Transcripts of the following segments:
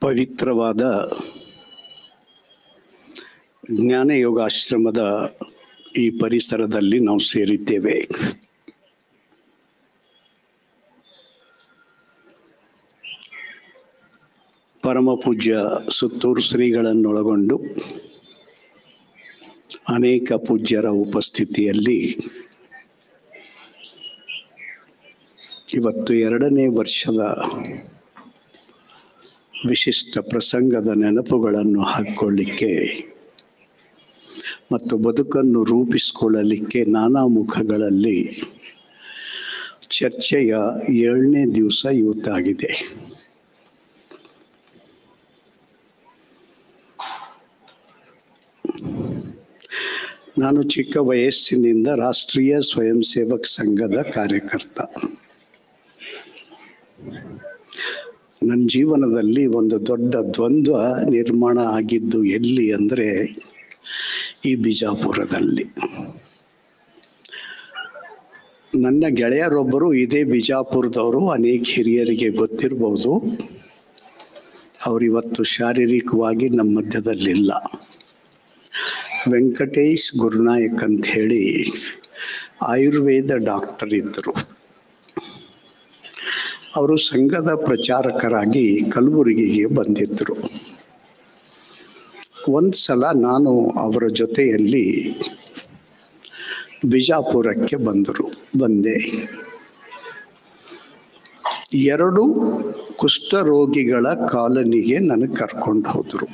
ಪವಿತ್ರವಾದ ಜ್ಞಾನಯೋಗಾಶ್ರಮದ ಈ ಪರಿಸರದಲ್ಲಿ ನಾವು ಸೇರಿದ್ದೇವೆ. ಪರಮ ಪೂಜ್ಯ ಸುತ್ತೂರು ಶ್ರೀಗಳನ್ನೊಳಗೊಂಡು ಅನೇಕ ಪೂಜ್ಯರ ಉಪಸ್ಥಿತಿಯಲ್ಲಿ ಇವತ್ತು 2ನೇ ವರ್ಷದ ವಿಶಿಷ್ಟ ಪ್ರಸಂಗದ ನೆನಪುಗಳನ್ನು ಹಾಕಿಕೊಳ್ಳಿಕ್ಕೆ ಮತ್ತು ಬದುಕನ್ನು ರೂಪಿಸಿಕೊಳ್ಳಲಿಕ್ಕೆ ನಾನಾ ಮುಖಗಳಲ್ಲಿ ಚರ್ಚೆಯ 7ನೇ ದಿವಸ ಇವತ್ತಾಗಿದೆ. ನಾನು ಚಿಕ್ಕ ವಯಸ್ಸಿನಿಂದ ರಾಷ್ಟ್ರೀಯ ಸ್ವಯಂ ಸೇವಕ್ ಸಂಘದ ಕಾರ್ಯಕರ್ತ. ನನ್ನ ಜೀವನದಲ್ಲಿ ಒಂದು ದೊಡ್ಡ ದ್ವಂದ್ವ ನಿರ್ಮಾಣ ಆಗಿದ್ದು ಎಲ್ಲಿ ಅಂದರೆ ಈ ಬಿಜಾಪುರದಲ್ಲಿ. ನನ್ನ ಗೆಳೆಯರೊಬ್ಬರು ಇದೇ ಬಿಜಾಪುರದವರು, ಅನೇಕ ಹಿರಿಯರಿಗೆ ಗೊತ್ತಿರ್ಬೋದು. ಅವರಿವತ್ತು ಶಾರೀರಿಕವಾಗಿ ನಮ್ಮ ಮಧ್ಯದಲ್ಲಿಲ್ಲ. ವೆಂಕಟೇಶ್ ಗುರುನಾಯಕ್ ಅಂತ ಹೇಳಿ ಆಯುರ್ವೇದ ಡಾಕ್ಟರ್ ಇದ್ದರು. ಅವರು ಸಂಘದ ಪ್ರಚಾರಕರಾಗಿ ಕಲಬುರಗಿಗೆ ಬಂದಿದ್ದರು. ಒಂದು ಸಲ ನಾನು ಅವರ ಜೊತೆಯಲ್ಲಿ ಬಿಜಾಪುರಕ್ಕೆ ಬಂದೆ. 2 ಕುಷ್ಠರೋಗಿಗಳ ಕಾಲನಿಗೆ ನನಗೆ ಕರ್ಕೊಂಡು ಹೋದರು.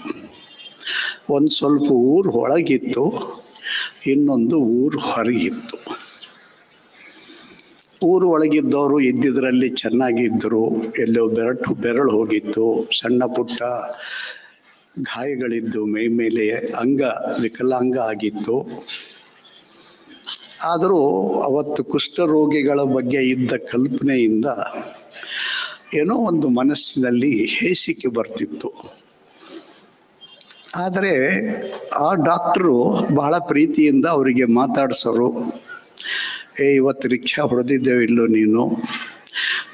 ಒಂದು ಸ್ವಲ್ಪ ಊರು ಒಳಗಿತ್ತು, ಇನ್ನೊಂದು ಊರು ಹೊರಗಿತ್ತು. ಊರು ಒಳಗಿದ್ದವರು ಇದ್ದಿದ್ರಲ್ಲಿ ಚೆನ್ನಾಗಿದ್ದರು. ಎಲ್ಲೋ ಬೆರಳು ಹೋಗಿತ್ತು, ಸಣ್ಣ ಪುಟ್ಟ ಗಾಯಗಳಿದ್ದು, ಮೈ ಮೇಲೆ ವಿಕಲಾಂಗ ಆಗಿತ್ತು. ಆದರೂ ಅವತ್ತು ಕುಷ್ಠರೋಗಿಗಳ ಬಗ್ಗೆ ಇದ್ದ ಕಲ್ಪನೆಯಿಂದ ಏನೋ ಒಂದು ಮನಸ್ಸಿನಲ್ಲಿ ಹೇಸಿಕೆ ಬರ್ತಿತ್ತು. ಆದರೆ ಆ ಡಾಕ್ಟ್ರು ಬಹಳ ಪ್ರೀತಿಯಿಂದ ಅವರಿಗೆ ಮಾತಾಡ್ಸೋರು. ಇವತ್ತು ರಿಕ್ಷಾ ಹೊಡೆದಿದ್ದೇವೆ ಇಲ್ಲೋ, ನೀನು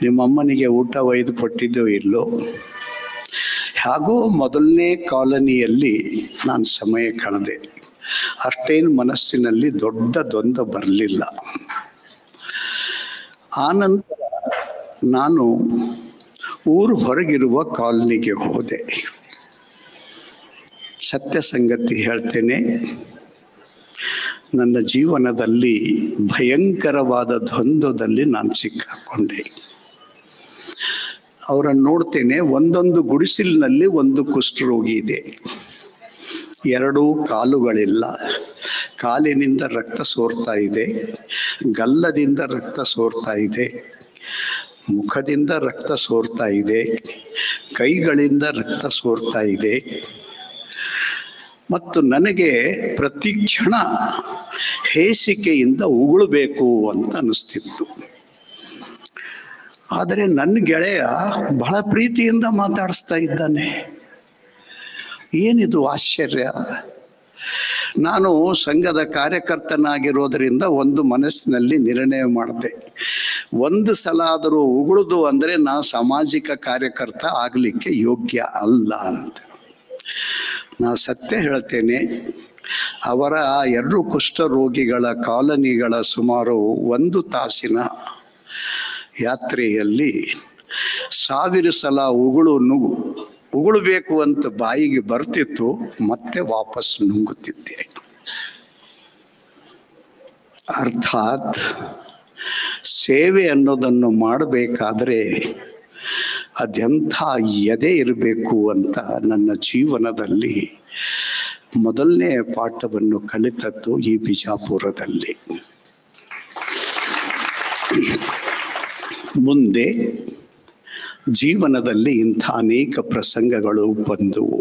ನಿಮ್ಮಮ್ಮನಿಗೆ ಊಟ ಒಯ್ದು ಕೊಟ್ಟಿದ್ದೇವೆ ಇಲ್ಲೋ. ಹಾಗೂ ಮೊದಲನೇ ಕಾಲನಿಯಲ್ಲಿ ನಾನು ಸಮಯ ಕಳೆದೆ. ಅಷ್ಟೇನು ಮನಸ್ಸಿನಲ್ಲಿ ದೊಡ್ಡ ದ್ವಂದ್ವ ಬರಲಿಲ್ಲ. ಆನಂತರ ನಾನು ಊರು ಹೊರಗಿರುವ ಕಾಲನಿಗೆ ಹೋದೆ. ಸತ್ಯ ಸಂಗತಿ ಹೇಳ್ತೇನೆ, ನನ್ನ ಜೀವನದಲ್ಲಿ ಭಯಂಕರವಾದ ದ್ವಂದ್ವದಲ್ಲಿ ನಾನು ಸಿಕ್ಕಾಕೊಂಡೆ. ಅವರನ್ನು ನೋಡ್ತೇನೆ, ಒಂದೊಂದು ಗುಡಿಸಿಲಿನಲ್ಲಿ ಒಂದು ಕುಷ್ಠರೋಗಿ ಇದೆ. 2 ಕಾಲುಗಳಿಲ್ಲ, ಕಾಲಿನಿಂದ ರಕ್ತ ಸೋರ್ತಾ ಇದೆ, ಗಲ್ಲದಿಂದ ರಕ್ತ ಸೋರ್ತಾ ಇದೆ, ಮುಖದಿಂದ ರಕ್ತ ಸೋರ್ತಾ ಇದೆ, ಕೈಗಳಿಂದ ರಕ್ತ ಸೋರ್ತಾ ಇದೆ. ಮತ್ತು ನನಗೆ ಪ್ರತಿ ಕ್ಷಣ ಹೇಸಿಕೆಯಿಂದ ಉಗುಳಬೇಕು ಅಂತ ಅನಿಸ್ತಿತ್ತು. ಆದರೆ ನನ್ನ ಗೆಳೆಯ ಬಹಳ ಪ್ರೀತಿಯಿಂದ ಮಾತಾಡಿಸ್ತಾ ಇದ್ದಾನೆ. ಏನಿದು ಆಶ್ಚರ್ಯ! ನಾನು ಸಂಘದ ಕಾರ್ಯಕರ್ತನಾಗಿರೋದರಿಂದ ಒಂದು ಮನಸ್ಸಿನಲ್ಲಿ ನಿರ್ಣಯ ಮಾಡಿದೆ, ಒಂದು ಸಲ ಆದರೂ ಉಗುಳುದು ಅಂದರೆ ನಾನು ಸಾಮಾಜಿಕ ಕಾರ್ಯಕರ್ತ ಆಗಲಿಕ್ಕೆ ಯೋಗ್ಯ ಅಲ್ಲ ಅಂತ. ನಾ ಸತ್ಯ ಹೇಳ್ತೇನೆ, ಅವರ 2 ಕುಷ್ಠರೋಗಿಗಳ ಕಾಲನಿಗಳ ಸುಮಾರು 1 ತಾಸಿನ ಯಾತ್ರೆಯಲ್ಲಿ 1000 ಸಲ ಉಗುಳಬೇಕು ಅಂತ ಬಾಯಿಗೆ ಬರ್ತಿತ್ತು, ಮತ್ತೆ ವಾಪಸ್ ನುಂಗುತ್ತಿದ್ದೆ. ಅರ್ಥಾತ್ ಸೇವೆ ಅನ್ನೋದನ್ನು ಮಾಡಬೇಕಾದ್ರೆ ಅದೆಂಥ ಎದೆ ಇರಬೇಕು ಅಂತ ನನ್ನ ಜೀವನದಲ್ಲಿ ಮೊದಲನೇ ಪಾಠವನ್ನು ಕಲಿತದ್ದು ಈ ಬಿಜಾಪುರದಲ್ಲಿ. ಮುಂದೆ ಜೀವನದಲ್ಲಿ ಇಂಥ ಅನೇಕ ಪ್ರಸಂಗಗಳು ಬಂದವು.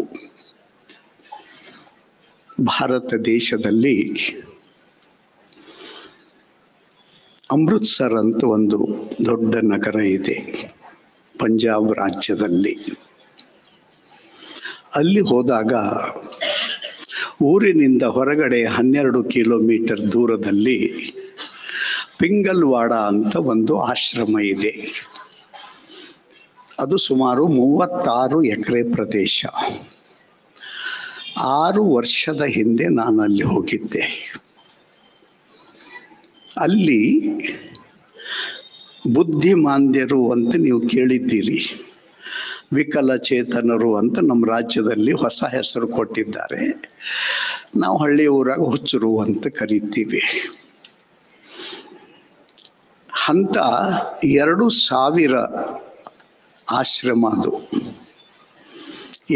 ಭಾರತ ದೇಶದಲ್ಲಿ ಅಮೃತ್ಸರ್ ಅಂತ ಒಂದು ದೊಡ್ಡ ನಗರ ಇದೆ, ಪಂಜಾಬ್ ರಾಜ್ಯದಲ್ಲಿ. ಅಲ್ಲಿ ಹೋದಾಗ ಊರಿನಿಂದ ಹೊರಗಡೆ 12 ಕಿಲೋಮೀಟರ್ ದೂರದಲ್ಲಿ ಪಿಂಗಲ್ವಾಡ ಅಂತ ಒಂದು ಆಶ್ರಮ ಇದೆ. ಅದು ಸುಮಾರು 36 ಎಕರೆ ಪ್ರದೇಶ. 6 ವರ್ಷದ ಹಿಂದೆ ನಾನು ಅಲ್ಲಿ ಹೋಗಿದ್ದೆ. ಅಲ್ಲಿ ಬುದ್ಧಿಮಾಂದ್ಯರು ಅಂತ ನೀವು ಕೇಳಿದ್ದೀರಿ, ವಿಕಲಚೇತನರು ಅಂತ ನಮ್ಮ ರಾಜ್ಯದಲ್ಲಿ ಹೊಸ ಹೆಸರು ಕೊಟ್ಟಿದ್ದಾರೆ. ನಾವು ಹಳ್ಳಿ ಊರಾಗ ಹುಚ್ಚರು ಅಂತ ಕರಿತೀವಿ. ಅಂತ 2000 ಆಶ್ರಮ. ಅದು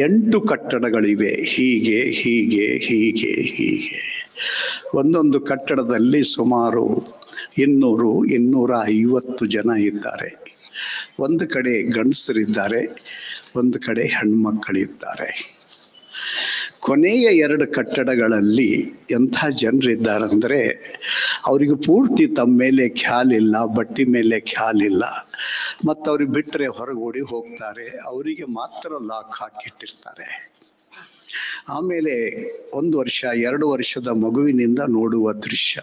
8 ಕಟ್ಟಡಗಳಿವೆ. ಹೀಗೆ ಹೀಗೆ ಹೀಗೆ ಹೀಗೆ ಒಂದೊಂದು ಕಟ್ಟಡದಲ್ಲಿ ಸುಮಾರು 200-250 ಜನ ಇದ್ದಾರೆ. ಒಂದು ಕಡೆ ಗಂಡಸರಿದ್ದಾರೆ, ಒಂದು ಕಡೆ ಹೆಣ್ಮಕ್ಕಳಿದ್ದಾರೆ. ಕೊನೆಯ 2 ಕಟ್ಟಡಗಳಲ್ಲಿ ಎಂಥ ಜನರಿದ್ದಾರಂದರೆ ಅವರಿಗೆ ಪೂರ್ತಿ ತಮ್ಮ ಮೇಲೆ ಖ್ಯಾಲಿಲ್ಲ, ಬಟ್ಟೆ ಮೇಲೆ ಖ್ಯಾಲಿಲ್ಲ. ಮತ್ತು ಅವ್ರಿಗೆ ಬಿಟ್ಟರೆ ಹೊರಗೋಡಿ ಹೋಗ್ತಾರೆ. ಅವರಿಗೆ ಮಾತ್ರ ಲಾಕ್ ಹಾಕಿಟ್ಟಿರ್ತಾರೆ. ಆಮೇಲೆ 1 ವರ್ಷ 2 ವರ್ಷದ ಮಗುವಿನಿಂದ ನೋಡುವ ದೃಶ್ಯ.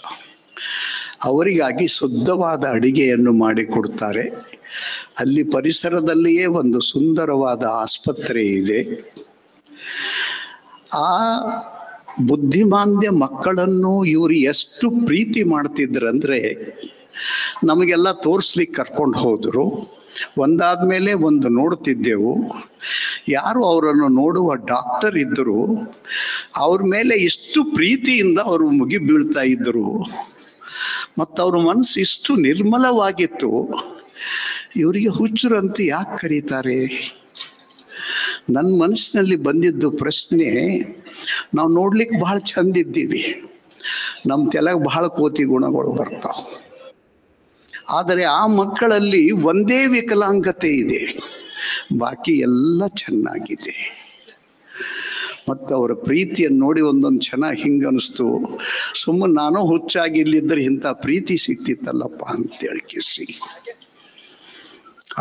ಅವರಿಗಾಗಿ ಶುದ್ಧವಾದ ಅಡಿಗೆಯನ್ನು ಮಾಡಿಕೊಡ್ತಾರೆ. ಅಲ್ಲಿ ಪರಿಸರದಲ್ಲಿಯೇ ಒಂದು ಸುಂದರವಾದ ಆಸ್ಪತ್ರೆ ಇದೆ. ಆ ಬುದ್ಧಿಮಾಂದ್ಯ ಮಕ್ಕಳನ್ನು ಇವರು ಎಷ್ಟು ಪ್ರೀತಿ ಮಾಡ್ತಿದ್ರಂದ್ರೆ ನಮಗೆಲ್ಲ ತೋರಿಸ್ಲಿಕ್ಕೆ ಕರ್ಕೊಂಡು ಹೋದರು. ಒಂದಾದ್ಮೇಲೆ ಒಂದು ನೋಡ್ತಿದ್ದೆವು. ಯಾರು ಅವರನ್ನು ನೋಡುವ ಡಾಕ್ಟರ್ ಇದ್ದರು, ಅವ್ರ ಮೇಲೆ ಇಷ್ಟು ಪ್ರೀತಿಯಿಂದ ಅವರು ಮುಗಿ ಬೀಳ್ತಾ ಇದ್ದರು. ಮತ್ತು ಅವ್ರ ಮನಸ್ಸು ಇಷ್ಟು ನಿರ್ಮಲವಾಗಿತ್ತು. ಇವರಿಗೆ ಹುಚ್ಚರಂತೆ ಯಾಕೆ ಕರೀತಾರೆ? ನನ್ನ ಮನಸ್ಸಿನಲ್ಲಿ ಬಂದಿದ್ದು ಪ್ರಶ್ನೆ, ನಾವು ನೋಡ್ಲಿಕ್ಕೆ ಬಹಳ ಚಂದ ಇದ್ದೀವಿ, ನಮ್ಮ ತೆಲಗ ಬಹಳ ಕೋತಿ ಗುಣಗಳು ಬರ್ತಾವೆ. ಆದರೆ ಆ ಮಕ್ಕಳಲ್ಲಿ ಒಂದೇ ವಿಕಲಾಂಗತೆ ಇದೆ, ಬಾಕಿ ಎಲ್ಲ ಚೆನ್ನಾಗಿದೆ. ಮತ್ತು ಅವರ ಪ್ರೀತಿಯನ್ನು ನೋಡಿ ಒಂದೊಂದು ಚೆನ್ನಾಗಿ ಹಿಂಗನಿಸ್ತು. ಸುಮ್ಮನೆ ನಾನು ಹುಚ್ಚಾಗಿ ಇಲ್ಲಿದ್ದರೆ ಇಂಥ ಪ್ರೀತಿ ಸಿಕ್ತಿತ್ತಲ್ಲಪ್ಪ ಅಂತೇಳಿ ಕಿಸಿ.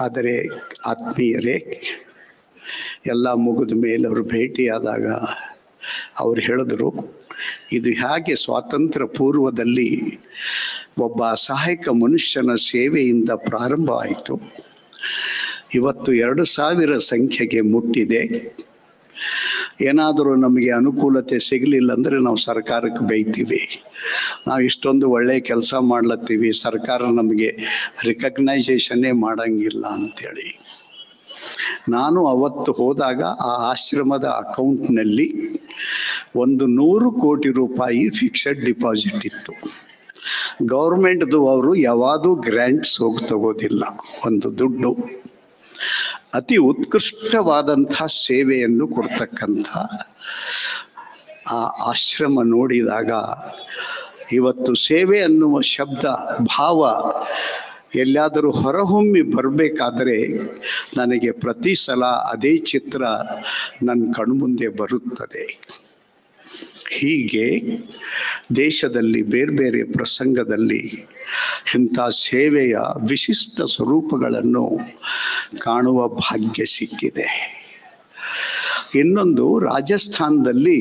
ಆದರೆ ಆತ್ಮೀಯರೇ, ಎಲ್ಲ ಮುಗಿದ ಮೇಲೆ ಅವರು ಭೇಟಿಯಾದಾಗ ಅವ್ರು ಹೇಳಿದ್ರು, ಇದು ಹೇಗೆ ಸ್ವಾತಂತ್ರ್ಯ ಪೂರ್ವದಲ್ಲಿ ಒಬ್ಬ ಅಸಹಾಯಕ ಮನುಷ್ಯನ ಸೇವೆಯಿಂದ ಪ್ರಾರಂಭ ಆಯಿತು, ಇವತ್ತು 2000 ಸಂಖ್ಯೆಗೆ ಮುಟ್ಟಿದೆ. ಏನಾದರೂ ನಮಗೆ ಅನುಕೂಲತೆ ಸಿಗಲಿಲ್ಲ ಅಂದರೆ ನಾವು ಸರ್ಕಾರಕ್ಕೆ ಬೈತೀವಿ, ನಾವು ಇಷ್ಟೊಂದು ಒಳ್ಳೆಯ ಕೆಲಸ ಮಾಡ್ಲತ್ತೀವಿ, ಸರ್ಕಾರ ನಮಗೆ ರಿಕಗ್ನೈಸೇಷನ್ನೇ ಮಾಡಂಗಿಲ್ಲ ಅಂಥೇಳಿ. ನಾನು ಅವತ್ತು ಹೋದಾಗ ಆ ಆಶ್ರಮದ ಅಕೌಂಟ್ನಲ್ಲಿ 100 ಕೋಟಿ ರೂಪಾಯಿ ಫಿಕ್ಸೆಡ್ ಡಿಪಾಸಿಟ್ ಇತ್ತು. ಗೌರ್ಮೆಂಟ್ದು ಅವರು ಯಾವಾಗೂ ಗ್ರ್ಯಾಂಟ್ಸ್ ಹೋಗಿ ತಗೋದಿಲ್ಲ, ಒಂದು ದುಡ್ಡು. ಅತಿ ಉತ್ಕೃಷ್ಟವಾದಂಥ ಸೇವೆಯನ್ನು ಕೊಡ್ತಕ್ಕಂಥ ಆ ಆಶ್ರಮ ನೋಡಿದಾಗ ಇವತ್ತು ಸೇವೆ ಅನ್ನುವ ಶಬ್ದ ಭಾವ ಎಲ್ಲಾದರೂ ಹೊರಹೊಮ್ಮಿ ಬರಬೇಕಾದರೆ ನನಗೆ ಪ್ರತಿ ಸಲ ಅದೇ ಚಿತ್ರ ನನ್ನ ಕಣ್ಮುಂದೆ ಬರುತ್ತದೆ. ಹೀಗೆ ದೇಶದಲ್ಲಿ ಬೇರೆ ಬೇರೆ ಪ್ರಸಂಗದಲ್ಲಿ ಇಂಥ ಸೇವೆಯ ವಿಶಿಷ್ಟ ಸ್ವರೂಪಗಳನ್ನು ಕಾಣುವ ಭಾಗ್ಯ ಸಿಕ್ಕಿದೆ. ಇನ್ನೊಂದು, ರಾಜಸ್ಥಾನದಲ್ಲಿ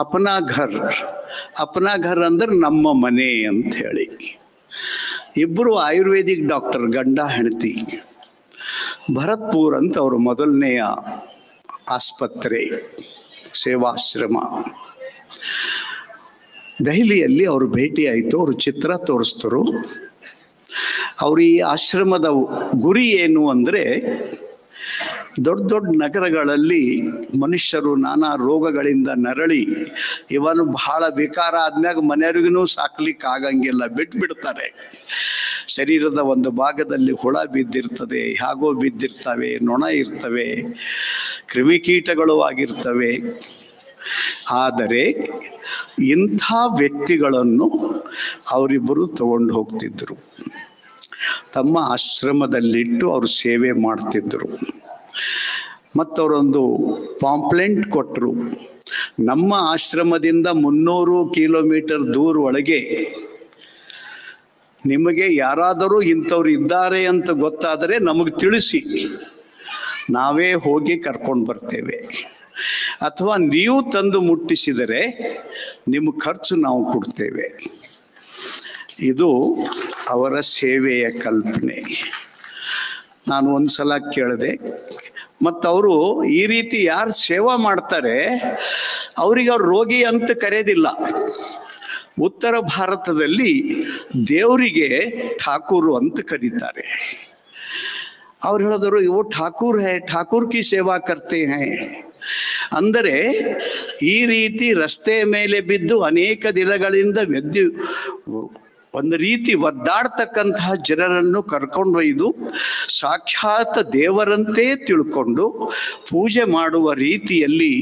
ಅಪನಾ ಘರ್ ಅಂದ್ರೆ ನಮ್ಮ ಮನೆ ಅಂತ ಹೇಳಿ, ಇಬ್ಬರು ಆಯುರ್ವೇದಿಕ್ ಡಾಕ್ಟರ್, ಗಂಡ ಹೆಂಡತಿ. ಭರತ್ಪುರ್ ಅಂತ ಅವರು ಮೊದಲನೆಯ ಆಸ್ಪತ್ರೆ, ಸೇವಾಶ್ರಮ. ದೆಹಲಿಯಲ್ಲಿ ಅವರು ಭೇಟಿ ಆಯಿತು. ಅವರು ಚಿತ್ರ ತೋರಿಸ್ತರು. ಅವರು ಈ ಆಶ್ರಮದ ಗುರಿ ಏನು ಅಂದರೆ, ದೊಡ್ಡ ದೊಡ್ಡ ನಗರಗಳಲ್ಲಿ ಮನುಷ್ಯರು ನಾನಾ ರೋಗಗಳಿಂದ ನರಳಿ ಇವನು ಬಹಳ ವಿಕಾರ ಆದ್ಮ್ಯಾಗ ಮನೆಯವ್ರಿಗೂ ಸಾಕ್ಲಿಕ್ಕೆ ಆಗಂಗಿಲ್ಲ, ಬಿಟ್ಬಿಡ್ತಾರೆ. ಶರೀರದ ಒಂದು ಭಾಗದಲ್ಲಿ ಹುಳ ಬಿದ್ದಿರ್ತದೆ, ಹ್ಯಾಗೋ ಬಿದ್ದಿರ್ತವೆ, ನೊಣ ಇರ್ತವೆ, ಕ್ರಿಮಿಕೀಟಗಳು ಆಗಿರ್ತವೆ. ಆದರೆ ಇಂಥ ವ್ಯಕ್ತಿಗಳನ್ನು ಅವರಿಬ್ಬರು ತಗೊಂಡು ಹೋಗ್ತಿದ್ರು, ತಮ್ಮ ಆಶ್ರಮದಲ್ಲಿಟ್ಟು ಅವರು ಸೇವೆ ಮಾಡ್ತಿದ್ರು. ಮತ್ತು ಅವರೊಂದು ಪಾಂಪ್ಲೆಂಟ್ ಕೊಟ್ಟರು, ನಮ್ಮ ಆಶ್ರಮದಿಂದ 300 ಕಿಲೋಮೀಟರ್ ದೂರ ಒಳಗೆ ನಿಮಗೆ ಯಾರಾದರೂ ಇಂಥವ್ರು ಇದ್ದಾರೆ ಅಂತ ಗೊತ್ತಾದರೆ ನಮಗೆ ತಿಳಿಸಿ, ನಾವೇ ಹೋಗಿ ಕರ್ಕೊಂಡು ಬರ್ತೇವೆ. ಅಥವಾ ನೀವು ತಂದು ಮುಟ್ಟಿಸಿದರೆ ನಿಮ್ಮ ಖರ್ಚು ನಾವು ಕೊಡ್ತೇವೆ. ಇದು ಅವರ ಸೇವೆಯ ಕಲ್ಪನೆ. ನಾನು ಒಂದು ಸಲ ಕೇಳಿದೆ, ಮತ್ತು ಅವರು ಈ ರೀತಿ ಯಾರು ಸೇವಾ ಮಾಡ್ತಾರೆ ಅವರಿಗೆ ಅವ್ರು ರೋಗಿ ಅಂತ ಕರೆಯೋದಿಲ್ಲ. ಉತ್ತರ ಭಾರತದಲ್ಲಿ ದೇವರಿಗೆ ಠಾಕೂರು ಅಂತ ಕರೀತಾರೆ. ಅವ್ರು ಹೇಳಿದ್ರು, ಇವು ಠಾಕೂರ್ ಹೇ, ಠಾಕೂರ್ ಕಿ ಸೇವಾ ಕರ್ತೆ ಹೇ. ಅಂದರೆ ಈ ರೀತಿ ರಸ್ತೆ ಮೇಲೆ ಬಿದ್ದು ಅನೇಕ ದಿನಗಳಿಂದ ಒಂದು ರೀತಿ ಒದ್ದಾಡ್ತಕ್ಕಂತಹ ಜನರನ್ನು ಕರ್ಕೊಂಡೊಯ್ದು ಸಾಕ್ಷಾತ್ ದೇವರಂತೆ ತಿಳ್ಕೊಂಡು ಪೂಜೆ ಮಾಡುವ ರೀತಿಯಲ್ಲಿ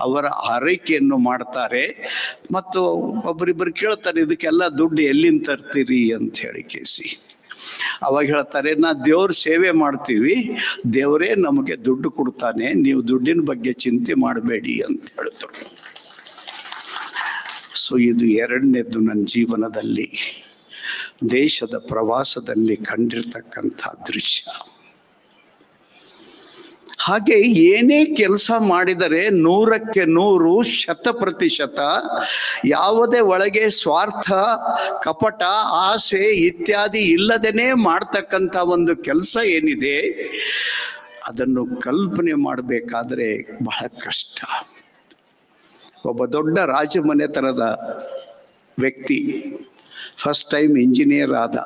ಅವರ ಆರೈಕೆಯನ್ನು ಮಾಡ್ತಾರೆ. ಮತ್ತು ಒಬ್ಬರಿಬ್ಬರು ಕೇಳ್ತಾರೆ, ಇದಕ್ಕೆಲ್ಲ ದುಡ್ಡು ಎಲ್ಲಿಂದ ತರ್ತೀರಿ ಅಂತ ಹೇಳಿ ಕೇಸಿ. ಅವಾಗ ಹೇಳ್ತಾರೆ, ದೇವ್ರ ಸೇವೆ ಮಾಡ್ತೀವಿ, ದೇವರೇ ನಮಗೆ ದುಡ್ಡು ಕೊಡ್ತಾನೆ, ನೀವು ದುಡ್ಡಿನ ಬಗ್ಗೆ ಚಿಂತೆ ಮಾಡಬೇಡಿ ಅಂತ ಹೇಳಿದ್ರು. ಸೊ ಇದು ಎರಡನೇದ್ದು ನನ್ನ ಜೀವನದಲ್ಲಿ ದೇಶದ ಪ್ರವಾಸದಲ್ಲಿ ಕಂಡಿರ್ತಕ್ಕಂಥ ದೃಶ್ಯ. ಹಾಗೆ ಏನೇ ಕೆಲಸ ಮಾಡಿದರೆ 100ಕ್ಕೆ 100 100% ಯಾವುದೇ ಒಳಗೆ ಸ್ವಾರ್ಥ, ಕಪಟ, ಆಸೆ ಇತ್ಯಾದಿ ಇಲ್ಲದೇನೆ ಮಾಡ್ತಕ್ಕಂಥ ಒಂದು ಕೆಲಸ ಏನಿದೆ ಅದನ್ನು ಕಲ್ಪನೆ ಮಾಡಬೇಕಾದ್ರೆ ಬಹಳ ಕಷ್ಟ. ಒಬ್ಬ ದೊಡ್ಡ ರಾಜಮನೆತನದ ವ್ಯಕ್ತಿ ಫಸ್ಟ್ ಟೈಮ್ ಇಂಜಿನಿಯರ್ ಆದ.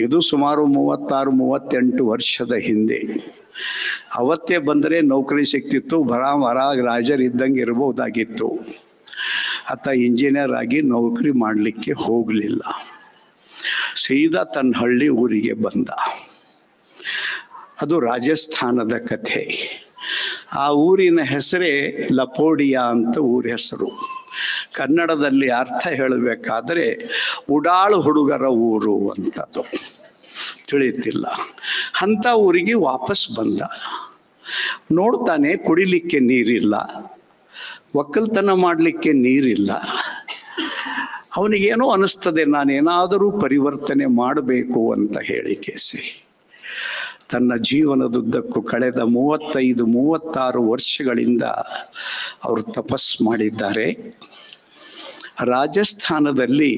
ಇದು ಸುಮಾರು 36-38 ವರ್ಷದ ಹಿಂದೆ. ಅವತ್ತೇ ಬಂದರೆ ನೌಕರಿ ಸಿಗ್ತಿತ್ತು, ಬರ ರಾಜರಿದ್ದಂಗೆ ಇರ್ಬೋದಾಗಿತ್ತು. ಆತ ಇಂಜಿನಿಯರ್ ಆಗಿ ನೌಕರಿ ಮಾಡಲಿಕ್ಕೆ ಹೋಗಲಿಲ್ಲ, ಸೀದಾ ತನ್ನ ಹಳ್ಳಿ ಊರಿಗೆ ಬಂದ. ಅದು ರಾಜಸ್ಥಾನದ ಕಥೆ. ಆ ಊರಿನ ಹೆಸರೇ ಲಪೋಡಿಯಾ ಅಂತ ಊರ ಹೆಸರು. ಕನ್ನಡದಲ್ಲಿ ಅರ್ಥ ಹೇಳಬೇಕಾದ್ರೆ ಉಡಾಳು ಹುಡುಗರ ಊರು ಅಂತದು, ತಿಳಿಯುತ್ತಿಲ್ಲ. ಅಂಥ ಊರಿಗೆ ವಾಪಸ್ ಬಂದ. ನೋಡ್ತಾನೆ, ಕುಡಿಲಿಕ್ಕೆ ನೀರಿಲ್ಲ, ಒಕ್ಕಲ್ತನ ಮಾಡಲಿಕ್ಕೆ ನೀರಿಲ್ಲ. ಅವನಿಗೇನೋ ಅನಿಸ್ತದೆ, ನಾನೇನಾದರೂ ಪರಿವರ್ತನೆ ಮಾಡಬೇಕು ಅಂತ ಹೇಳಿ ಕೇಸಿ ತನ್ನ ಜೀವನದುದ್ದಕ್ಕೂ ಕಳೆದ 35-36 ವರ್ಷಗಳಿಂದ ಅವರು ತಪಸ್ ಮಾಡಿದ್ದಾರೆ. ರಾಜಸ್ಥಾನದಲ್ಲಿ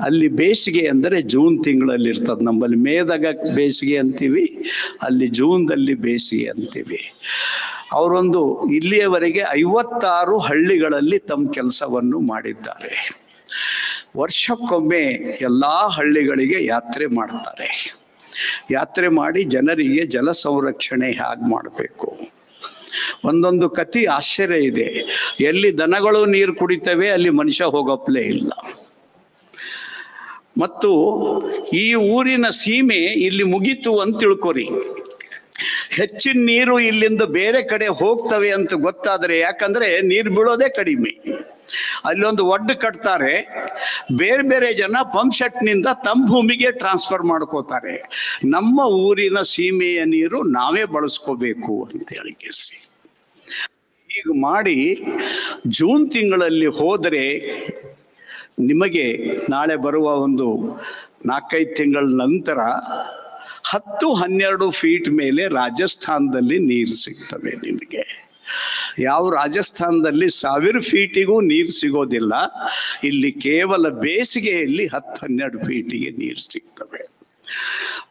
ಅಲ್ಲಿ ಬೇಸಿಗೆ ಅಂದರೆ ಜೂನ್ ತಿಂಗಳಲ್ಲಿ ಇರ್ತದೆ. ನಮ್ಮಲ್ಲಿ ಮೇದಾಗ ಬೇಸಿಗೆ ಅಂತೀವಿ, ಅಲ್ಲಿ ಜೂನ್ದಲ್ಲಿ ಬೇಸಿಗೆ ಅಂತೀವಿ. ಅವರೊಂದು ಇಲ್ಲಿಯವರೆಗೆ 56 ಹಳ್ಳಿಗಳಲ್ಲಿ ತಮ್ಮ ಕೆಲಸವನ್ನು ಮಾಡಿದ್ದಾರೆ. ವರ್ಷಕ್ಕೊಮ್ಮೆ ಎಲ್ಲ ಹಳ್ಳಿಗಳಿಗೆ ಯಾತ್ರೆ ಮಾಡ್ತಾರೆ. ಯಾತ್ರೆ ಮಾಡಿ ಜನರಿಗೆ ಜಲ ಸಂರಕ್ಷಣೆ ಹೇಗೆ ಮಾಡಬೇಕು, ಒಂದೊಂದು ಕತಿ ಆಶ್ಚರ್ಯ ಇದೆ. ಎಲ್ಲಿ ದನಗಳು ನೀರು ಕುಡಿತವೆ ಅಲ್ಲಿ ಮನುಷ್ಯ ಹೋಗಪ್ಲೇ ಇಲ್ಲ. ಮತ್ತು ಈ ಊರಿನ ಸೀಮೆ ಇಲ್ಲಿ ಮುಗೀತು ಅಂತ ತಿಳ್ಕೊರಿ. ಹೆಚ್ಚಿನ ನೀರು ಇಲ್ಲಿಂದ ಬೇರೆ ಕಡೆ ಹೋಗ್ತವೆ ಅಂತ ಗೊತ್ತಾದರೆ, ಯಾಕಂದ್ರೆ ನೀರು ಬೀಳೋದೇ ಕಡಿಮೆ, ಅಲ್ಲೊಂದು ಒಡ್ಡು ಕಟ್ತಾರೆ. ಬೇರೆ ಬೇರೆ ಜನ ಪಂಪ್ ಸೆಟ್ನಿಂದ ತಮ್ಮ ಭೂಮಿಗೆ ಟ್ರಾನ್ಸ್ಫರ್ ಮಾಡ್ಕೋತಾರೆ. ನಮ್ಮ ಊರಿನ ಸೀಮೆಯ ನೀರು ನಾವೇ ಬಳಸ್ಕೋಬೇಕು ಅಂತ ಹೇಳಿ ಕೇಸಿ ಈಗ ಮಾಡಿ ಜೂನ್ ತಿಂಗಳಲ್ಲಿ ಹೋದರೆ ನಿಮಗೆ ನಾಳೆ ಬರುವ ಒಂದು 4-5 ತಿಂಗಳ ನಂತರ 10-12 ಫೀಟ್ ಮೇಲೆ ರಾಜಸ್ಥಾನದಲ್ಲಿ ನೀರು ಸಿಗ್ತವೆ ನಿಮಗೆ. ಯಾವ ರಾಜಸ್ಥಾನದಲ್ಲಿ 1000 ಫೀಟಿಗೂ ನೀರು ಸಿಗೋದಿಲ್ಲ, ಇಲ್ಲಿ ಕೇವಲ ಬೇಸಿಗೆಯಲ್ಲಿ 10-12 ಫೀಟಿಗೆ ನೀರು ಸಿಗ್ತವೆ.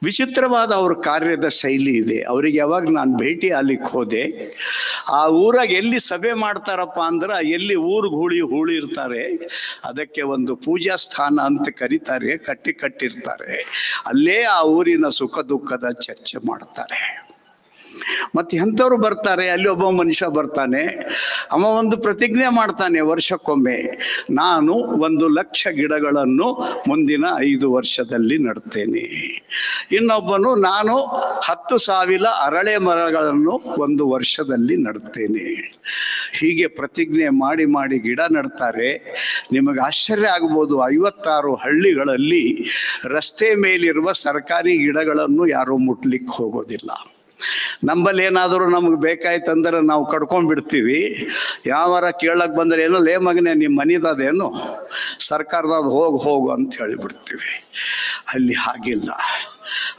ವಿಚಿತ್ರವಾದ ಅವ್ರ ಕಾರ್ಯದ ಶೈಲಿ ಇದೆ. ಅವರಿಗೆ ಯಾವಾಗ ನಾನು ಭೇಟಿ ಆಗ್ಲಿಕ್ಕೆ ಹೋದೆ, ಆ ಊರಾಗ ಎಲ್ಲಿ ಸಭೆ ಮಾಡ್ತಾರಪ್ಪ ಅಂದ್ರೆ ಎಲ್ಲಿ ಊರಿಗೆ ಹೂಳಿ ಇರ್ತಾರೆ, ಅದಕ್ಕೆ ಒಂದು ಪೂಜಾ ಸ್ಥಾನ ಅಂತ ಕರೀತಾರೆ, ಕಟ್ಟಿರ್ತಾರೆ. ಅಲ್ಲೇ ಆ ಊರಿನ ಸುಖ ದುಃಖದ ಚರ್ಚೆ ಮಾಡ್ತಾರೆ. ಮತ್ತೆ ಎಂಥವ್ರು ಬರ್ತಾರೆ, ಅಲ್ಲಿ ಒಬ್ಬ ಮನುಷ್ಯ ಬರ್ತಾನೆ, ಅವ ಒಂದು ಪ್ರತಿಜ್ಞೆ ಮಾಡ್ತಾನೆ ವರ್ಷಕ್ಕೊಮ್ಮೆ, ನಾನು 1,00,000 ಗಿಡಗಳನ್ನು ಮುಂದಿನ 5 ವರ್ಷದಲ್ಲಿ ನೆಡ್ತೇನೆ. ಇನ್ನೊಬ್ಬನು, ನಾನು 10,000 ಅರಳೆ ಮರಗಳನ್ನು 1 ವರ್ಷದಲ್ಲಿ ನೆಡ್ತೇನೆ. ಹೀಗೆ ಪ್ರತಿಜ್ಞೆ ಮಾಡಿ ಗಿಡ ನೆಡ್ತಾರೆ. ನಿಮಗೆ ಆಶ್ಚರ್ಯ ಆಗ್ಬೋದು, 56 ಹಳ್ಳಿಗಳಲ್ಲಿ ರಸ್ತೆ ಮೇಲಿರುವ ಸರ್ಕಾರಿ ಗಿಡಗಳನ್ನು ಯಾರೂ ಮುಟ್ಲಿಕ್ಕೆ ಹೋಗೋದಿಲ್ಲ. ನಮ್ಮಲ್ಲಿ ಏನಾದರೂ ನಮಗೆ ಬೇಕಾಯ್ತಂದ್ರೆ ನಾವು ಕಡ್ಕೊಂಡ್ಬಿಡ್ತೀವಿ. ಯಾವಾರ ಕೇಳಕ್ಕೆ ಬಂದರೆ ಏನೋ, ಲೇ ಮಗನೇ ನಿಮ್ಮ ಮನಿದದೇನು, ಸರ್ಕಾರದಾಗ ಹೋಗು ಅಂತ ಹೇಳಿಬಿಡ್ತೀವಿ. ಅಲ್ಲಿ ಹಾಗಿಲ್ಲ.